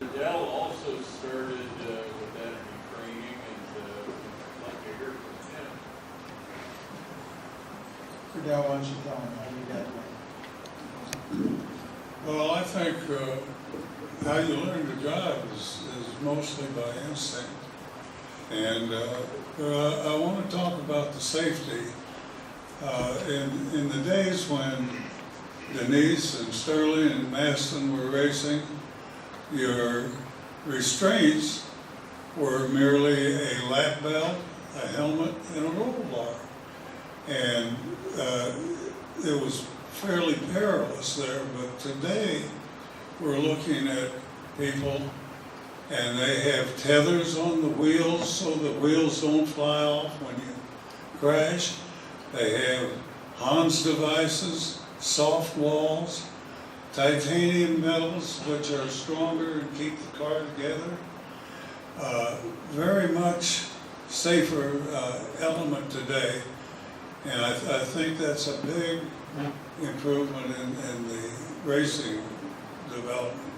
Rydell also started with that training, and I'd like to hear from him. Rydell, why don't you tell them how you got that? Well, I think how you learn to drive is mostly by instinct. And I want to talk about the safety. In the days when Denise and Sterling and Maston were racing, your restraints were merely a lap belt, a helmet, and a roll bar. And it was fairly perilous there, but today we're looking at people and they have tethers on the wheels so the wheels don't fly off when you crash. They have Hans devices, soft walls, titanium metals which are stronger and keep the car together. Very much safer element today, and I think that's a big improvement in the racing development.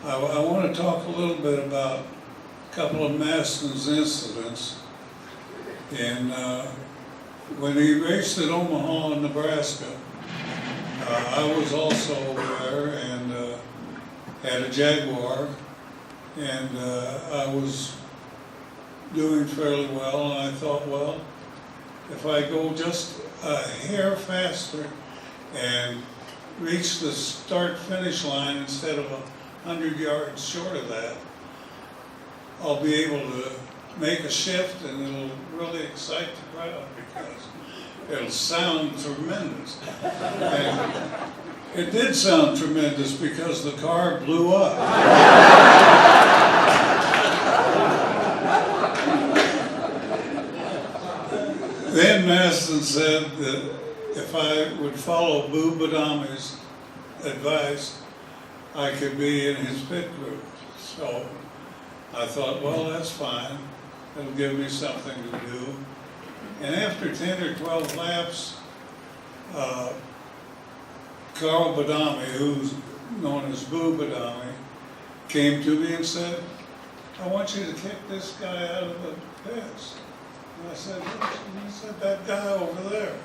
I want to talk a little bit about a couple of Maston's incidents. When he raced at Omaha, Nebraska, I was also there and had a Jaguar, and I was doing fairly well, and I thought, well, if I go just a hair faster and reach the start-finish line instead of 100 yards short of that, I'll be able to make a shift, and it'll really excite the crowd because it'll sound tremendous. And it did sound tremendous because the car blew up. Then Maston said that if I would follow Boo Badami's advice, I could be in his pit crew. So I thought, well, that's fine. It'll give me something to do. And after 10 or 12 laps, Carl Badami, who's known as Boo Badami, came to me and said, I want you to kick this guy out of the pits. And I said, he said, that guy over there.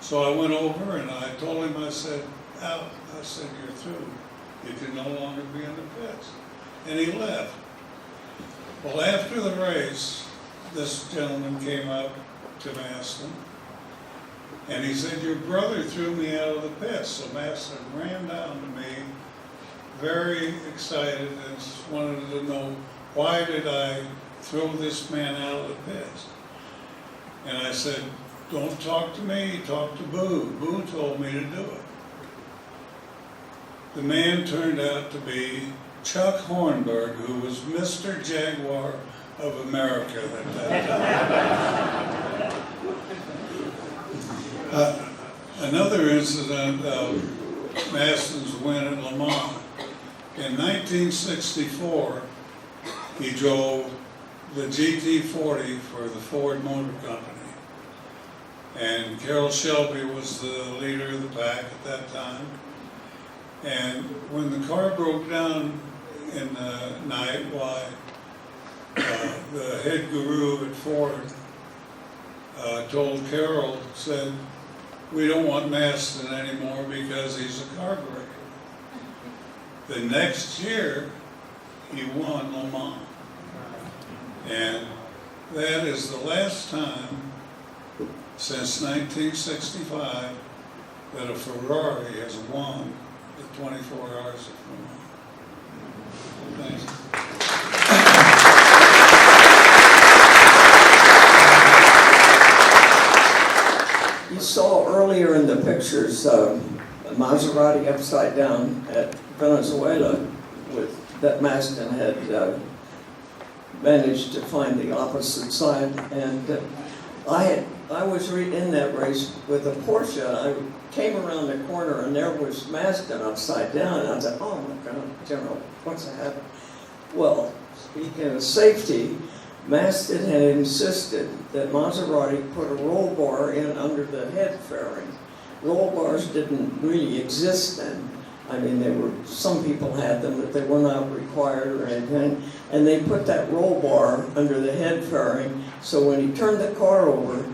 So I went over and I told him, I said, out. I said, you're through. You can no longer be in the pits. And he left. Well, after the race, this gentleman came up to Maston and he said, your brother threw me out of the pits. So Maston ran down to me, very excited, and wanted to know, why did I throw this man out of the pits? And I said, don't talk to me, talk to Boo. Boo told me to do it. The man turned out to be Chuck Hornberg, who was Mr. Jaguar of America at that time. Another incident of Maston's win at Le Mans. In 1964, he drove the GT40 for the Ford Motor Company. And Carroll Shelby was the leader of the pack at that time. And when the car broke down in the night, why, the head guru at Ford told Carroll, said, "We don't want Maston anymore because he's a carburetor." The next year, he won Le Mans. And that is the last time since 1965 that a Ferrari has won the 24 Hours of Le Mans. Thank you. You saw earlier in the pictures Maserati upside down at Venezuela that Maston had managed to find the opposite side. And I was in that race with a Porsche. I came around the corner and there was Maston upside down. And I said, "Oh my God, General, what's happened?" Well, speaking of safety, Maston had insisted that Maserati put a roll bar in under the head fairing. Roll bars didn't really exist then. I mean, some people had them, but they were not required or anything. And they put that roll bar under the head fairing, so when he turned the car over,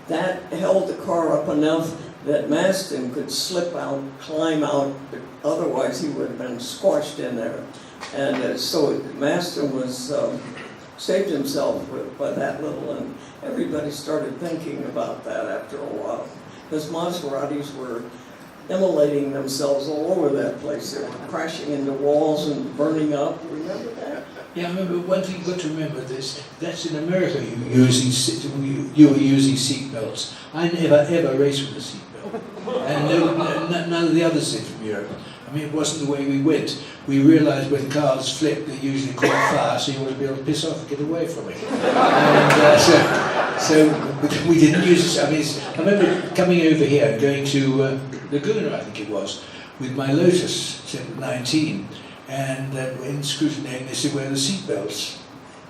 that held the car up enough that Maston could slip out, climb out, but otherwise he would have been squashed in there. And so Maston was saved himself by that little, and everybody started thinking about that after a while. Because Maseratis were immolating themselves all over that place. They were crashing into walls and burning up. Remember that? Yeah, I remember one thing you've got to remember this. That's in America you were using seat belts. I never ever raced with a seat belt. And none of the others did from Europe. I mean, it wasn't the way we went. We realised when cars flip, they're usually quite fast, so you want to be able to piss off and get away from it. And so we didn't use it. I mean, I remember coming over here and going to Laguna, I think it was, with my Lotus 19, and in scrutineering they said, "Where are the seatbelts?"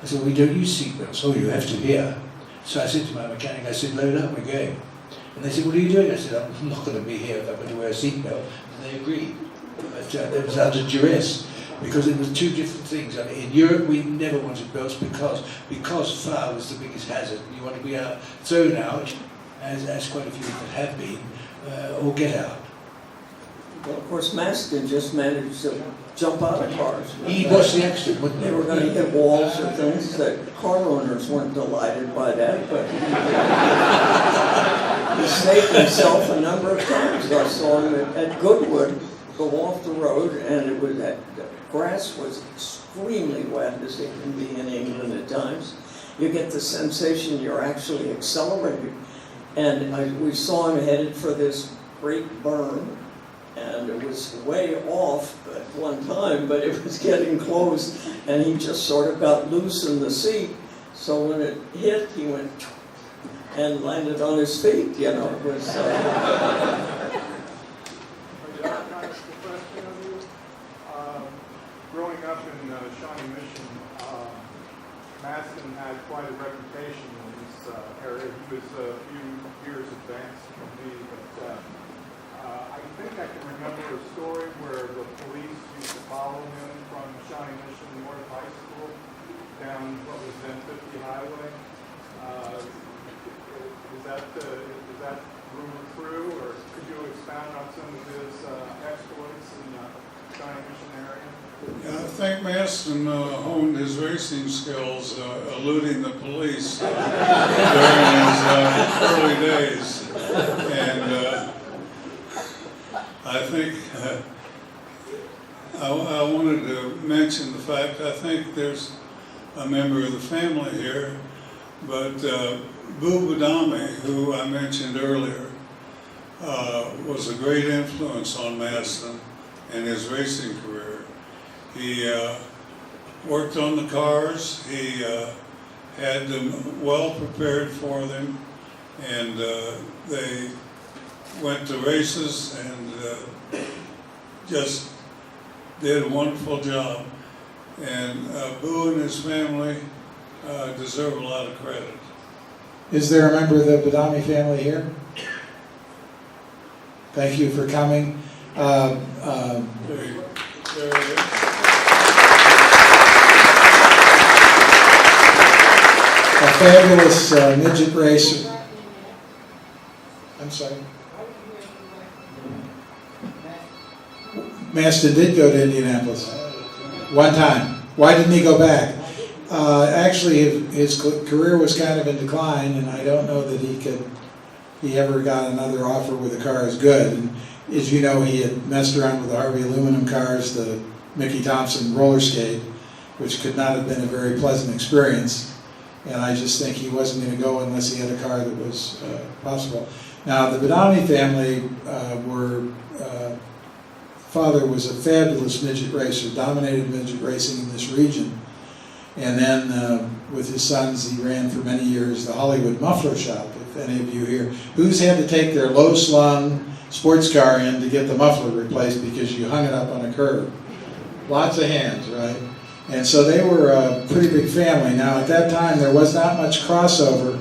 I said, "We don't use seatbelts." "Oh, you have to here." So I said to my mechanic, I said, "Load up, we're going." And they said, "What are you doing?" I said, "I'm not going to be here if I'm going to wear a seatbelt." And they agreed. But it was under duress, because it was two different things. I mean, in Europe, we never wanted belts because fire was the biggest hazard. You want to be thrown out, as quite a few people have been, or get out. Well, of course, Maston just managed to jump out of cars. He watched the accident, wouldn't he? They were going to hit walls or things. That car owners weren't delighted by that, but he saved himself a number of times. I saw him at Goodwood go off the road, and the grass was extremely wet, as it can be in England at times. You get the sensation you're actually accelerating. And we saw him headed for this great berm, and it was way off at one time, but it was getting close, and he just sort of got loose in the seat. So when it hit, he went and landed on his feet. You know, it was. Growing up in Shawnee Mission, Maston had quite a reputation in this area. He was a few years advanced from me, but I think I can remember a story where the police used to follow him from Shawnee Mission North High School down what was then 50 Highway. Is that rumor true, or could you expound on some of his exploits in the Shawnee Mission area? Yeah, I think Maston honed his racing skills eluding the police during his early days. And I think I wanted to mention the fact, I think there's a member of the family here, but Boo Badami, who I mentioned earlier, was a great influence on Maston in his racing career. He worked on the cars, he had them well prepared for them, and they went to races and just did a wonderful job. And Boo and his family deserve a lot of credit. Is there a member of the Badami family here? Thank you for coming. There it is. A fabulous midget racer. I'm sorry. Maston did go to Indianapolis one time. Why didn't he go back? Actually, his career was kind of in decline, and I don't know that he ever got another offer with a car as good. And as you know, he had messed around with the Harvey aluminum cars, the Mickey Thompson roller skate, which could not have been a very pleasant experience. And I just think he wasn't going to go unless he had a car that was possible. Now, the Badami family father was a fabulous midget racer, dominated midget racing in this region. And then with his sons, he ran for many years the Hollywood Muffler Shop, if any of you here. Who's had to take their low-slung sports car in to get the muffler replaced because you hung it up on a curb? Lots of hands, right? And so they were a pretty big family. Now, at that time, there was not much crossover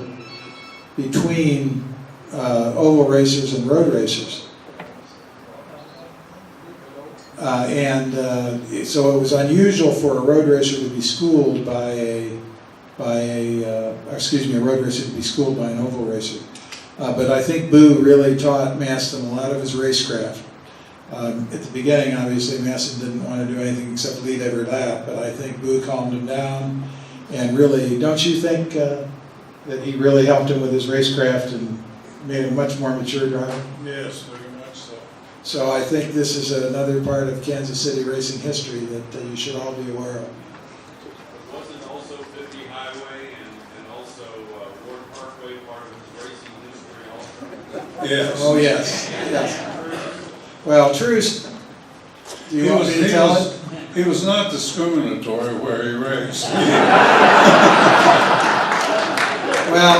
between oval racers and road racers. So it was unusual for a road racer to be schooled by a road racer to be schooled by an oval racer. But I think Boo really taught Maston a lot of his racecraft. At the beginning, obviously, Maston didn't want to do anything except lead every lap, but I think Boo calmed him down. And really, don't you think that he really helped him with his racecraft and made him a much more mature driver? Yes, very much so. So I think this is another part of Kansas City racing history that you should all be aware of. Wasn't also 50 Highway and also Ward Parkway part of his racing history also? Yes. Oh, yes, yes. Well, Truce, do you want me to tell it? He was not discriminatory where he raced. Well,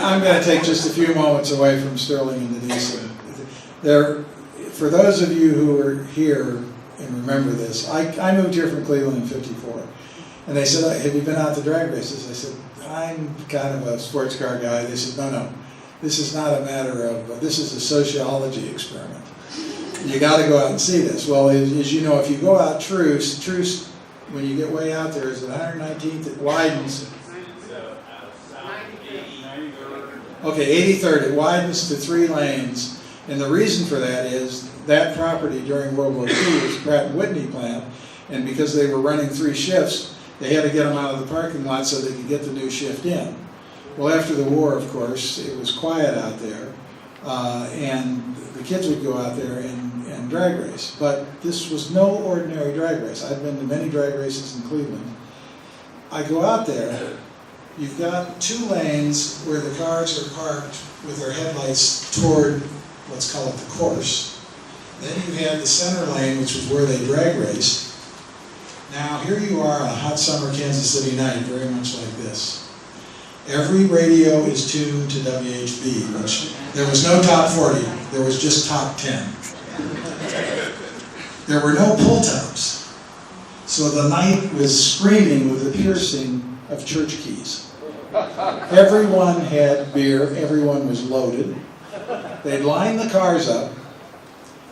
I'm going to take just a few moments away from Sterling and Denise. For those of you who are here and remember this, I moved here from Cleveland in '54. And they said, have you been out to drag races? I said, I'm kind of a sports car guy. They said, no, this is not a matter of, this is a sociology experiment. You got to go out and see this. Well, as you know, if you go out Truce, when you get way out there, is it 119th? It widens. Okay, 83rd. It widens to 3 lanes. And the reason for that is that property during World War II was Pratt & Whitney plant. And because they were running 3 shifts, they had to get them out of the parking lot so they could get the new shift in. Well, after the war, of course, it was quiet out there. And the kids would go out there and drag race. But this was no ordinary drag race. I've been to many drag races in Cleveland. I go out there, you've got 2 lanes where the cars are parked with their headlights toward, let's call it the course. Then you had the center lane, which was where they drag raced. Now, here you are on a hot summer Kansas City night, very much like this. Every radio is tuned to WHB, which there was no top 40, there was just top 10. There were no pull-tabs. So the night was screaming with the piercing of church keys. Everyone had beer, everyone was loaded. They'd line the cars up,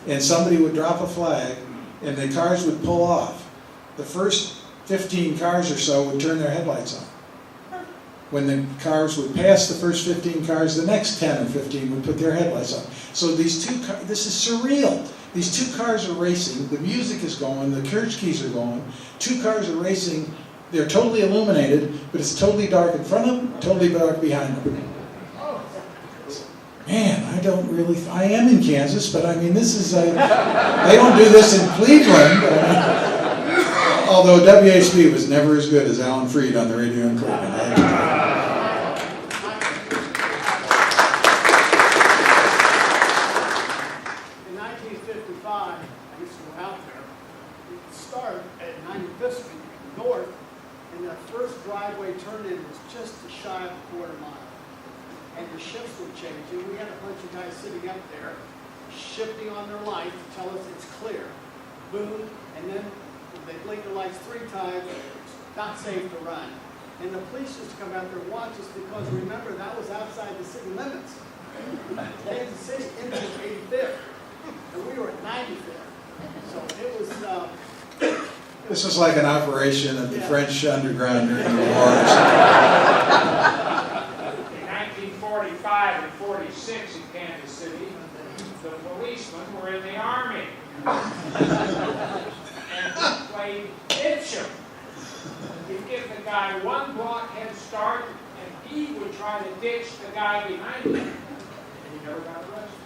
and somebody would drop a flag, and the cars would pull off. The first 15 cars or so would turn their headlights on. When the cars would pass the first 15 cars, the next 10 or 15 would put their headlights on. So these 2 cars, this is surreal. These 2 cars are racing, the music is going, the church keys are going, 2 cars are racing, they're totally illuminated, but it's totally dark in front of them, totally dark behind them. Man, I am in Kansas, but I mean, this is they don't do this in Cleveland. Although WHB was never as good as Alan Freed on the radio in Cleveland. In 1955, I used to go out there. We'd start at 95th Street North, and the first driveway turn-in was just shy of a quarter mile. And the shifts were changing. We had a bunch of guys sitting up there, shifting on their light to tell us it's clear. Boom, and then they blinked the lights 3 times, not safe to run. And the police used to come out there and watch us because remember, that was outside the city limits. Kansas City into 85th, and we were at 95th. So it was, This was like an operation of the Yeah. French underground during the war. In 1945 and 46 in Kansas City, the policemen were in the army and played ditch 'em. You'd give the guy one block head start, and he would try to ditch the guy behind him, and he never got arrested.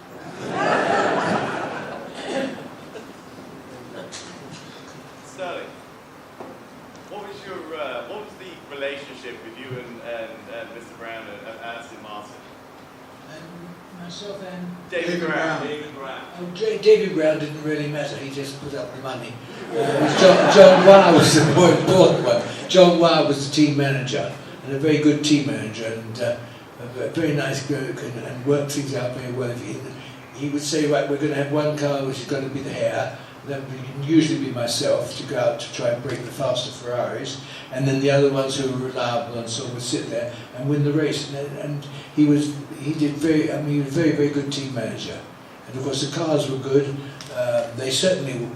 Sterling, what was the relationship with you and Mr. Brown and Aston Martin? Myself and David Brown. David Brown didn't really matter. He just put up the money. John Wah was the more important one. John Wah was the team manager, and a very good team manager, and a very nice bloke, and worked things out very well. He would say, right, we're going to have one car which is going to be the hare. That would usually be myself to go out to try and break the faster Ferraris, and then the other ones who were reliable and so would sit there and win the race. And he was a very, very good team manager. And of course the cars were good. They certainly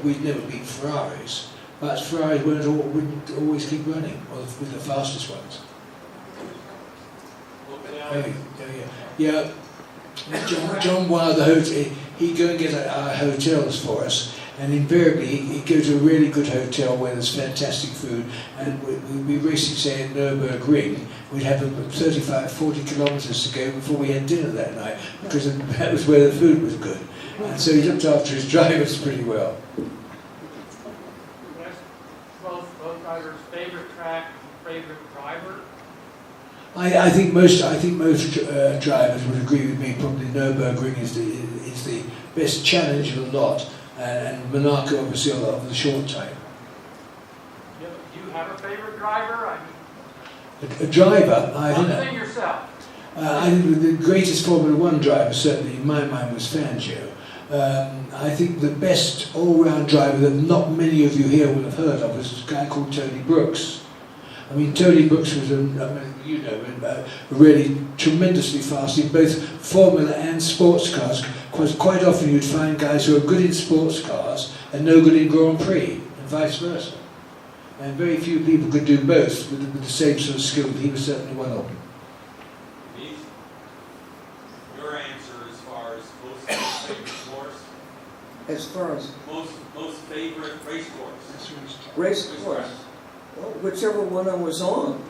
we'd never beat Ferraris, but Ferraris wouldn't always keep running, or with the fastest ones. Yeah. John Wilde, the hotel, he'd go and get our hotels for us, and invariably he'd go to a really good hotel where there's fantastic food, and we'd be racing, say, at Nürburgring. We'd have 35, 40 kilometres to go before we had dinner that night, because that was where the food was good. And so he looked after his drivers pretty well. Yes, both drivers' favorite track, favorite driver. I think most drivers would agree with me. Probably Nürburgring is the best challenge of the lot, and Monaco obviously of the short time. Do you have a favorite driver? A driver, I don't know. One thing yourself. I think the greatest Formula One driver, certainly in my mind, was Fangio. I think the best all-round driver that not many of you here will have heard of is a guy called Tony Brooks. I mean, Tony Brooks was really tremendously fast in both Formula and sports cars, because quite often you'd find guys who are good in sports cars and no good in Grand Prix, and vice versa. And very few people could do both with the same sort of skill, but he was certainly one of them. Denise, your answer as far as most favorite course? As far as Most favorite race course? race course, well, whichever one I was on.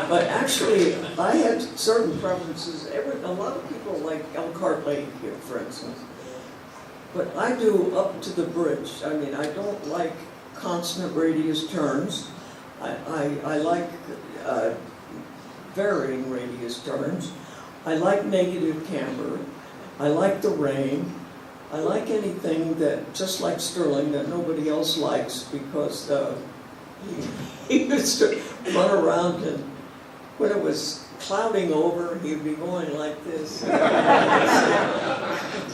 But actually, I had certain preferences. A lot of people like Elkhart Lake here, for instance. But I do up to the bridge. I mean, I don't like constant radius turns. I like varying radius turns. I like negative camber. I like the rain. I like anything that, just like Sterling, that nobody else likes, because he used to run around, and when it was clouding over, he'd be going like this.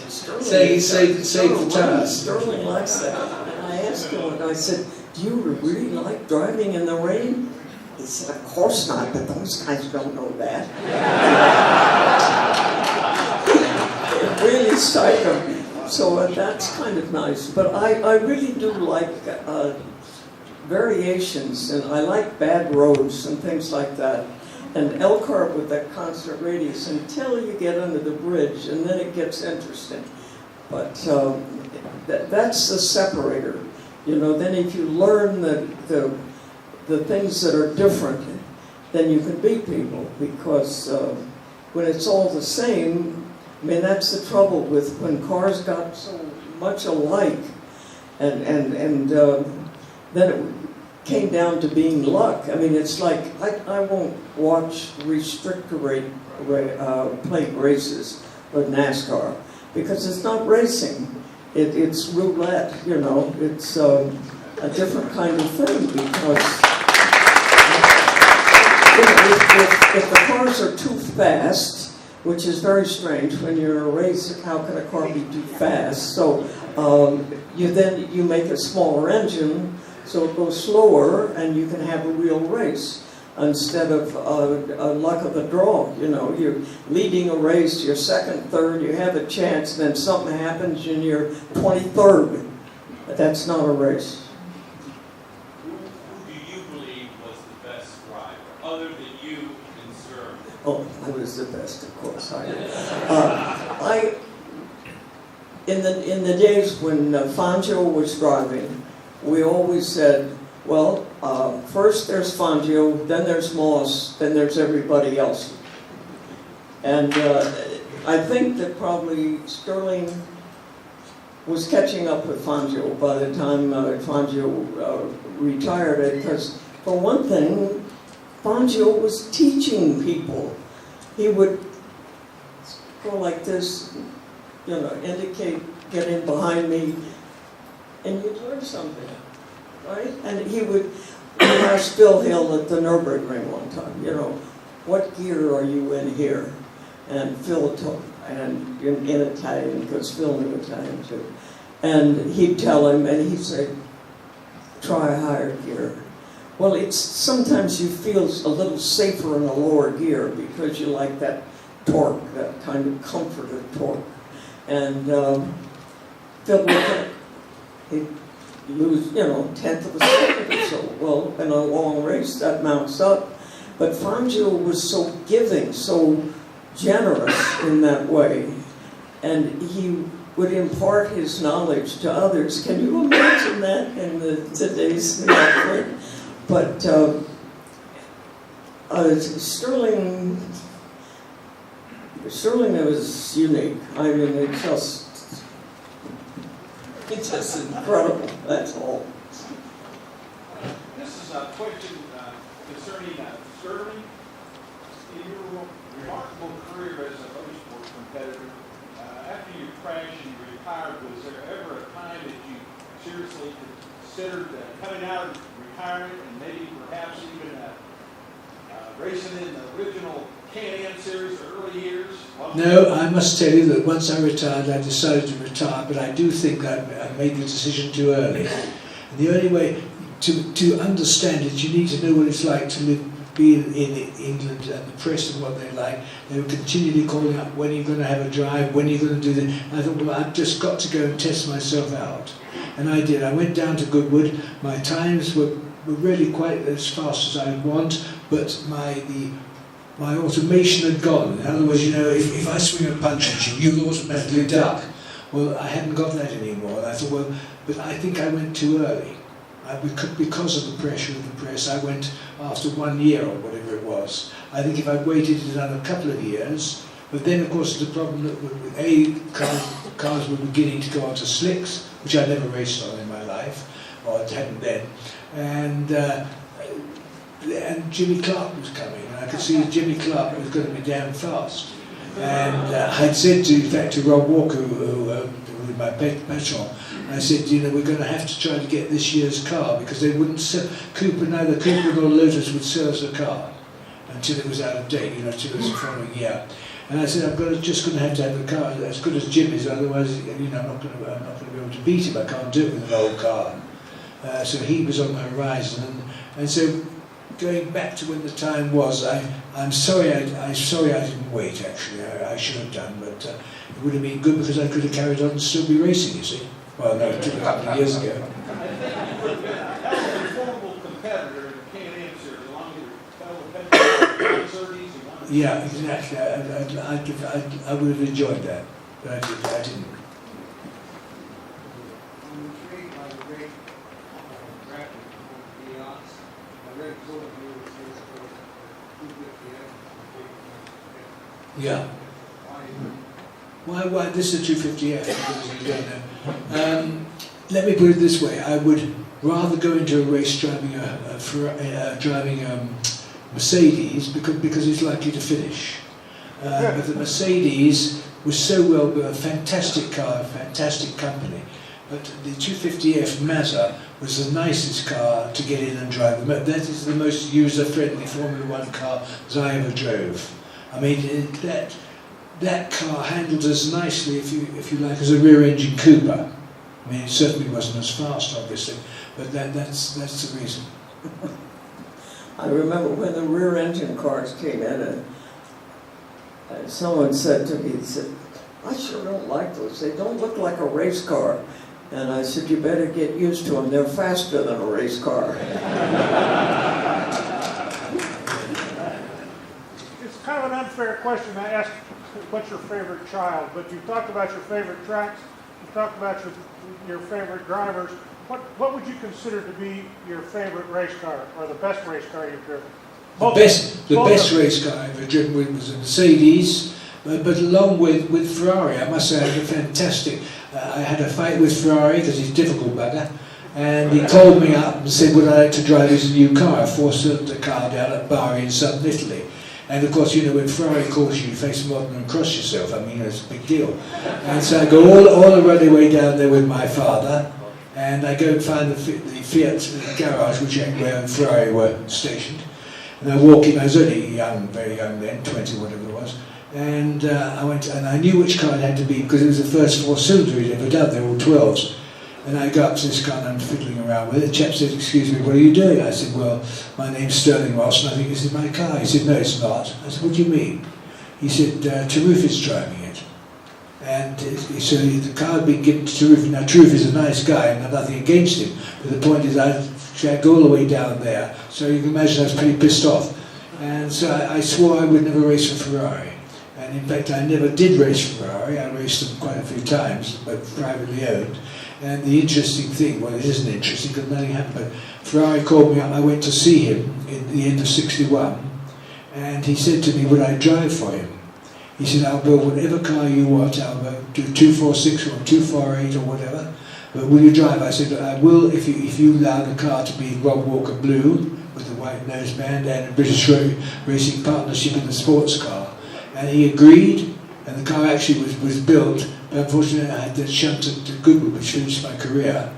Save the time. Sterling likes that. And I asked him, and I said, do you really like driving in the rain? He said, of course not, but those guys don't know that. It really struck him. So that's kind of nice. But I really do like variations, and I like bad roads and things like that. And Elkhart with that constant radius until you get under the bridge, and then it gets interesting. But that's the separator. You know, then if you learn the things that are different, then you can beat people, because when it's all the same, I mean, that's the trouble with when cars got so much alike, and then it came down to being luck. I mean, it's like, I won't watch restrictor plate races of NASCAR, because it's not racing. It's roulette, you know. It's a different kind of thing, because if the cars are too fast, which is very strange when you're in a race, how can a car be too fast? So you make a smaller engine, So it goes slower and you can have a real race instead of luck of the draw. You know, you're leading a race, you're second, third, you have a chance, then something happens and you're 23rd. That's not a race. Who do you believe was the best driver, other than you and Sir? Oh, I was the best, of course. In the days when Fangio was driving, we always said, well, first there's Fangio, then there's Moss, then there's everybody else. And I think that probably Sterling was catching up with Fangio by the time Fangio retired, because for one thing, Fangio was teaching people. He would go like this, you know, indicate, get in behind me, and you'd learn something, right? And he would ask Phil Hill at the Nürburgring one time, you know, what gear are you in here? And Phil told, and in Italian, because Phil knew Italian too. And he'd tell him, and he'd say, try a higher gear. Well, it's sometimes you feel a little safer in a lower gear because you like that torque, that kind of comfort of torque. And Phil would he'd lose, you know, 1/10 of a second or so. Well, in a long race, that mounts up. But Fangio was so giving, so generous in that way. And he would impart his knowledge to others. Can you imagine that in today's market? But Sterling was unique. I mean, it's just incredible. That's all. This is a question concerning Sterling. In your remarkable career as a motorsport competitor, after you crashed and you retired, was there ever a time that you seriously considered coming out of retirement and maybe perhaps even racing in the original Can-Am series or early years? No, I must tell you that once I retired, I decided to retire, but I do think I made the decision too early. And the only way to understand it, you need to know what it's like to be in England and the press and what they're like. They were continually calling up, when are you going to have a drive, when are you going to do that? I thought, well, I've just got to go and test myself out. And I did. I went down to Goodwood. My times were really quite as fast as I would want, but my automation had gone. In other words, you know, if I swing a punch at you, you'll automatically duck. Well, I hadn't got that anymore. And I thought, well, but I think I went too early. Because of the pressure of the press, I went after 1 year or whatever it was. I think if I'd waited another couple of years, but then of course the problem that cars were beginning to go onto slicks, which I never raced on in my life, or I hadn't then, and Jimmy Clark was coming, and I could see that Jimmy Clark was going to be damn fast. And I'd said to Rob Walker, who was my patron, I said, you know, we're going to have to try to get this year's car, because they wouldn't sell, neither Cooper nor Lotus would sell us a car until it was out of date, you know, until it was the following year. And I said, just going to have a car as good as Jimmy's, otherwise, you know, I'm not going to be able to beat him. I can't do it with an old car. So he was on the horizon, and so going back to when the time was, I'm sorry I didn't wait. Actually, I should have done, but it would have been good because I could have carried on and still be racing. You see. Well, no, it took a couple of years ago. I think you would have been a formidable competitor in the Can-Am series, along with your fellow competitors. Yeah, exactly. I would have enjoyed that, but I didn't. I'm intrigued by the great graphic of the odds. I read a quote of yours for 250F. Yeah. Why this is a 250F? Because you don't know. Let me put it this way: I would rather go into a race driving a Mercedes because it's likely to finish. But the Mercedes was so well built, a fantastic car, a fantastic company. But the 250F Mazda was the nicest car to get in and drive. That is the most user-friendly Formula One car that I ever drove. I mean, that car handled as nicely, if you like, as a rear-engine Cooper. I mean, it certainly wasn't as fast, obviously, but that's the reason. I remember when the rear engine cars came in, and someone said to me, he said, I sure don't like those. They don't look like a race car. And I said, you better get used to them. They're faster than a race car. It's kind of an unfair question. I asked, what's your favorite child? But you talked about your favorite tracks. You talked about your favorite drivers. What would you consider to be your favorite race car, or the best race car you've driven? The best race car I ever driven with was a Mercedes, but along with Ferrari, I must say I had a fantastic. I had a fight with Ferrari because he's a difficult bugger, and he called me up and said, would I like to drive his new car, a 4-cylinder car down at Bari in southern Italy. And of course, you know, when Ferrari calls you, you face them up and cross yourself. I mean, it's a big deal. And so I go all the running way down there with my father, and I go and find the Fiat garage, which ain't where Ferrari were stationed. And I walk in, I was only young, very young then, 20, whatever it was. And I went, and I knew which car it had to be because it was the first 4-cylinder he'd ever done. They were all 12s. And I got up to this car and I'm fiddling around with it. The chap said, excuse me, what are you doing? I said, well, my name's Sterling Ross and I think this is my car. He said, no, it's not. I said, what do you mean? He said, Taruf is driving it. And so the car had been given to Taruf. Now, Taruf is a nice guy and I've nothing against him. But the point is, I go all the way down there. So you can imagine I was pretty pissed off. And so I swore I would never race for Ferrari. And in fact, I never did race for Ferrari. I raced them quite a few times, but privately owned. And the interesting thing, well, it isn't interesting because nothing happened, but Ferrari called me up. I went to see him in the end of '61, and he said to me, would I drive for him? He said, I'll build whatever car you want. I'll do 246 or 248 or whatever. But will you drive? I said, I will if you allow the car to be Rob Walker Blue with the white noseband and a British Racing Partnership in the sports car. And he agreed, and the car actually was built. But unfortunately, I had that shunt at Goodwood, which finished my career.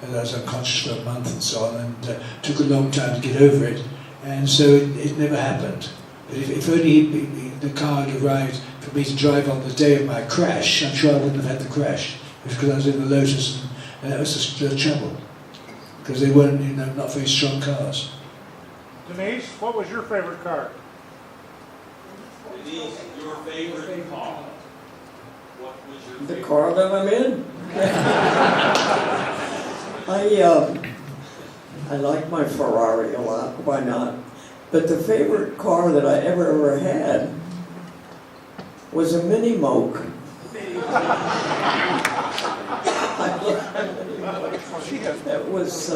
And I was unconscious for a month and so on, and took a long time to get over it. And so it never happened. But if only the car had arrived for me to drive on the day of my crash, I'm sure I wouldn't have had the crash. It was because I was in the Lotus, and that was the trouble. Because they weren't, not very strong cars. Denise, what was your favorite car? Denise, your favorite car? What was your The favorite car that I'm in? I like my Ferrari a lot, why not? But the favorite car that I ever had was a Mini Moke. That was,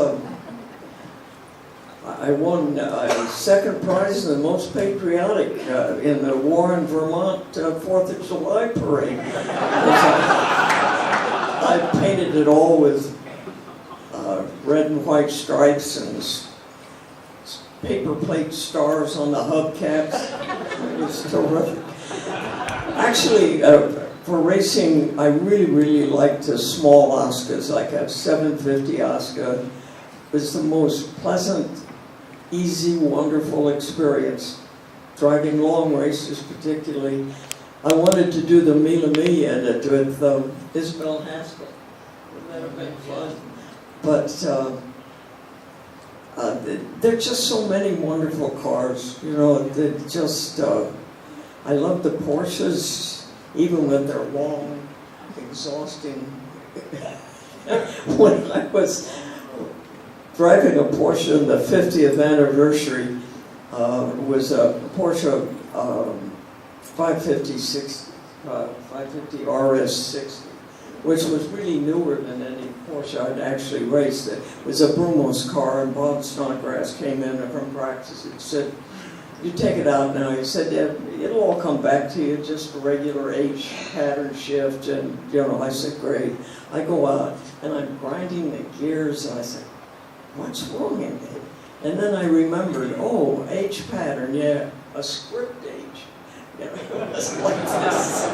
I won second prize in the most patriotic in the Warren, Vermont 4th of July parade. I painted it all with red and white stripes and paper plate stars on the hubcaps. It was terrific. Actually, for racing, I really liked the small Oscars, like a 750 Oscar. It was the most pleasant, easy, wonderful experience. Driving long races particularly. I wanted to do the Mila Me in it with Isabel Haskell. Wouldn't that have been fun? But there are just so many wonderful cars. They're just, I love the Porsches, even when they're long, exhausting. When I was driving a Porsche in the 50th anniversary, was a Porsche 550 RS60, which was really newer than any Porsche I'd actually raced. It was a Brumos car, and Bob Snodgrass came in from practice and said, you take it out now. He said, yeah, it'll all come back to you, just a regular H pattern shift. And, I said, great. I go out, and I'm grinding the gears, and I said, what's wrong in it? And then I remembered, H pattern, yeah, a script H. It was like this.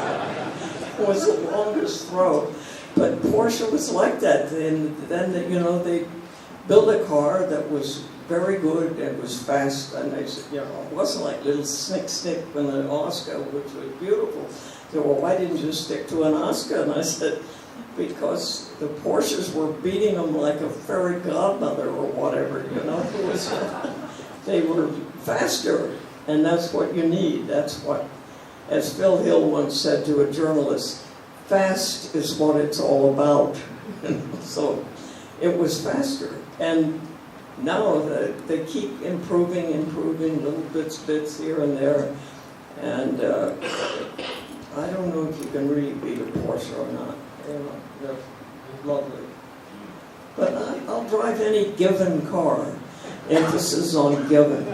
It was the longest throw. But Porsche was like that. And then, they built a car that was very good and was fast. And they said, it wasn't like little snick when the Oscar, which was beautiful. They said, well, why didn't you stick to an Oscar? And I said, because the Porsches were beating them like a fairy godmother or whatever, you know. It was, they were faster, and that's what you need. That's what, as Phil Hill once said to a journalist, fast is what it's all about. So it was faster. And now they keep improving little bits here and there. And I don't know if you can really beat a Porsche or not. You know, they're lovely. But I'll drive any given car. Emphasis on given.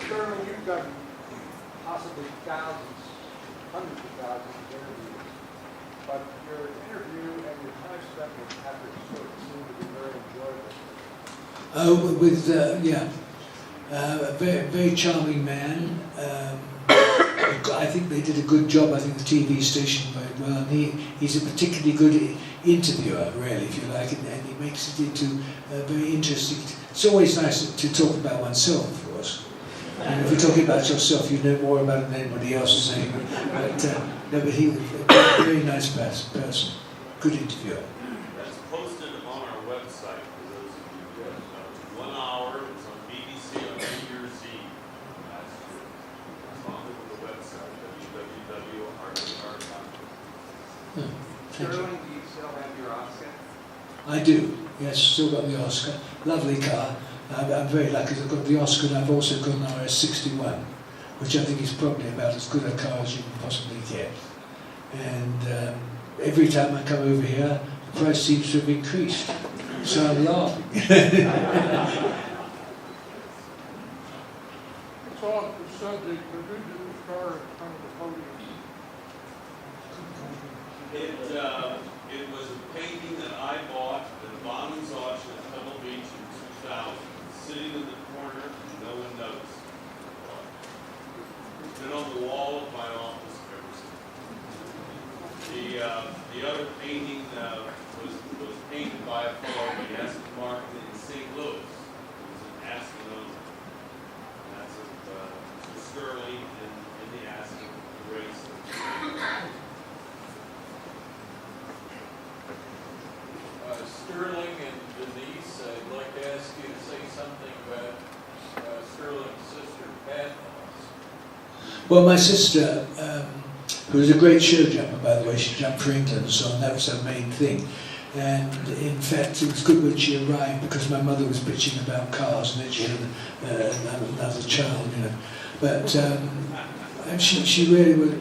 Shirley, you've done possibly thousands, hundreds of thousands of interviews, but your interview and your time spent with Patrick Stewart seem to be very enjoyable. A very, very charming man. I think they did a good job. I think the TV station very well. And he's a particularly good interviewer, really, if you like, and he makes it into very interesting. It's always nice to talk about oneself, of course. And if you're talking about yourself, you know more about it than anybody else is saying. But he was a very nice person, good interviewer. That's posted on our website for those of you who don't know. 1 hour, it's on BBC on New Year's Eve last year. It's on the website, www.rkr.com. Sterling, do you still have your Oscar? I do, yes, still got the Oscar. Lovely car. I'm very lucky. I've got the Oscar and I've also got an RS61, which I think is probably about as good a car as you can possibly get. And every time I come over here, the price seems to have increased. So I'm laughing. It's off the subject, but who did the star in front of the podium? It was a painting that I bought at the Bonham's auction at Pebble Beach in 2000, sitting in the corner and no one noticed. It's been on the wall of my office ever since. The other painting was painted by a fellow in Aspen Market in St. Louis. It was an Aspen owner. And that's Mr. Sterling in the Aspen race. Sterling and Denise, I'd like to ask you to say something about Sterling's sister, Pat. Well, my sister, who was a great show jumper, by the way, she jumped for England, so that was her main thing. And in fact, it was good when she arrived because my mother was bitching about cars and then she had another child, you know. But and she really was.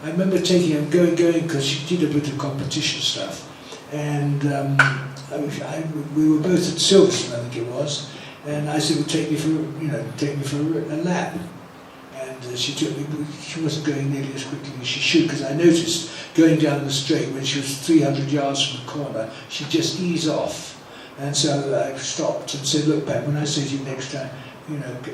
I remember taking her going because she did a bit of competition stuff. And we were both at Silverstone, I think it was, and I said, "Well, take me for a lap." And she took me. She wasn't going nearly as quickly as she should, because I noticed going down the straight when she was 300 yards from the corner, she'd just ease off. And so I stopped and said, "Look, Pat, when I say to you next time,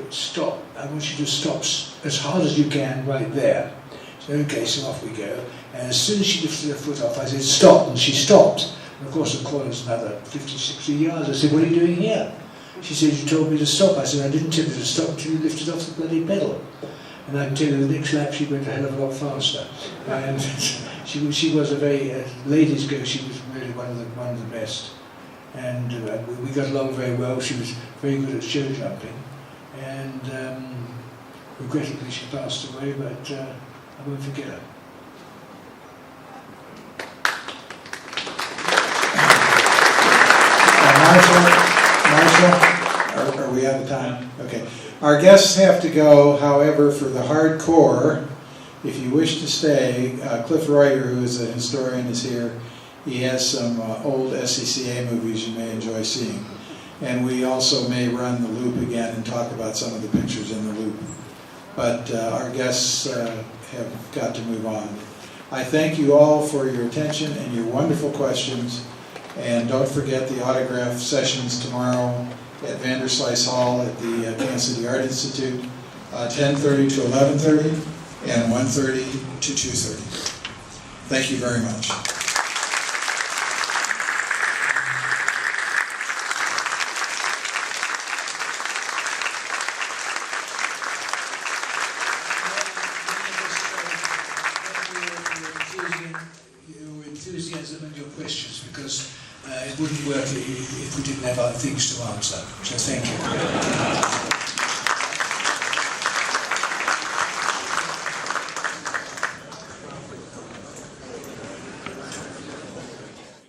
stop. I want you to stop as hard as you can right there." So okay, so off we go. And as soon as she lifted her foot off, I said, "Stop," and she stopped. And of course the corner's another 50, 60 yards. I said, "What are you doing here?" She said, "You told me to stop." I said, "I didn't tell you to stop until you lifted off the bloody pedal." And I can tell you the next lap she went a hell of a lot faster. And she was a very, ladies go, she was really one of the best. And we got along very well. She was very good at show jumping. And regrettably she passed away, but I won't forget her. Marshall, are we out of time? Okay. Our guests have to go, however, for the hardcore, if you wish to stay, Cliff Royer, who is a historian, is here. He has some old SCCA movies you may enjoy seeing. And we also may run the loop again and talk about some of the pictures in the loop. But our guests have got to move on. I thank you all for your attention and your wonderful questions. And don't forget the autograph sessions tomorrow at Vanderslice Hall at the Kansas City Art Institute, 10:30 to 11:30 and 1:30 to 2:30. Thank you very much. your enthusiasm and your questions, because it wouldn't work if we didn't have other things to answer. So thank you.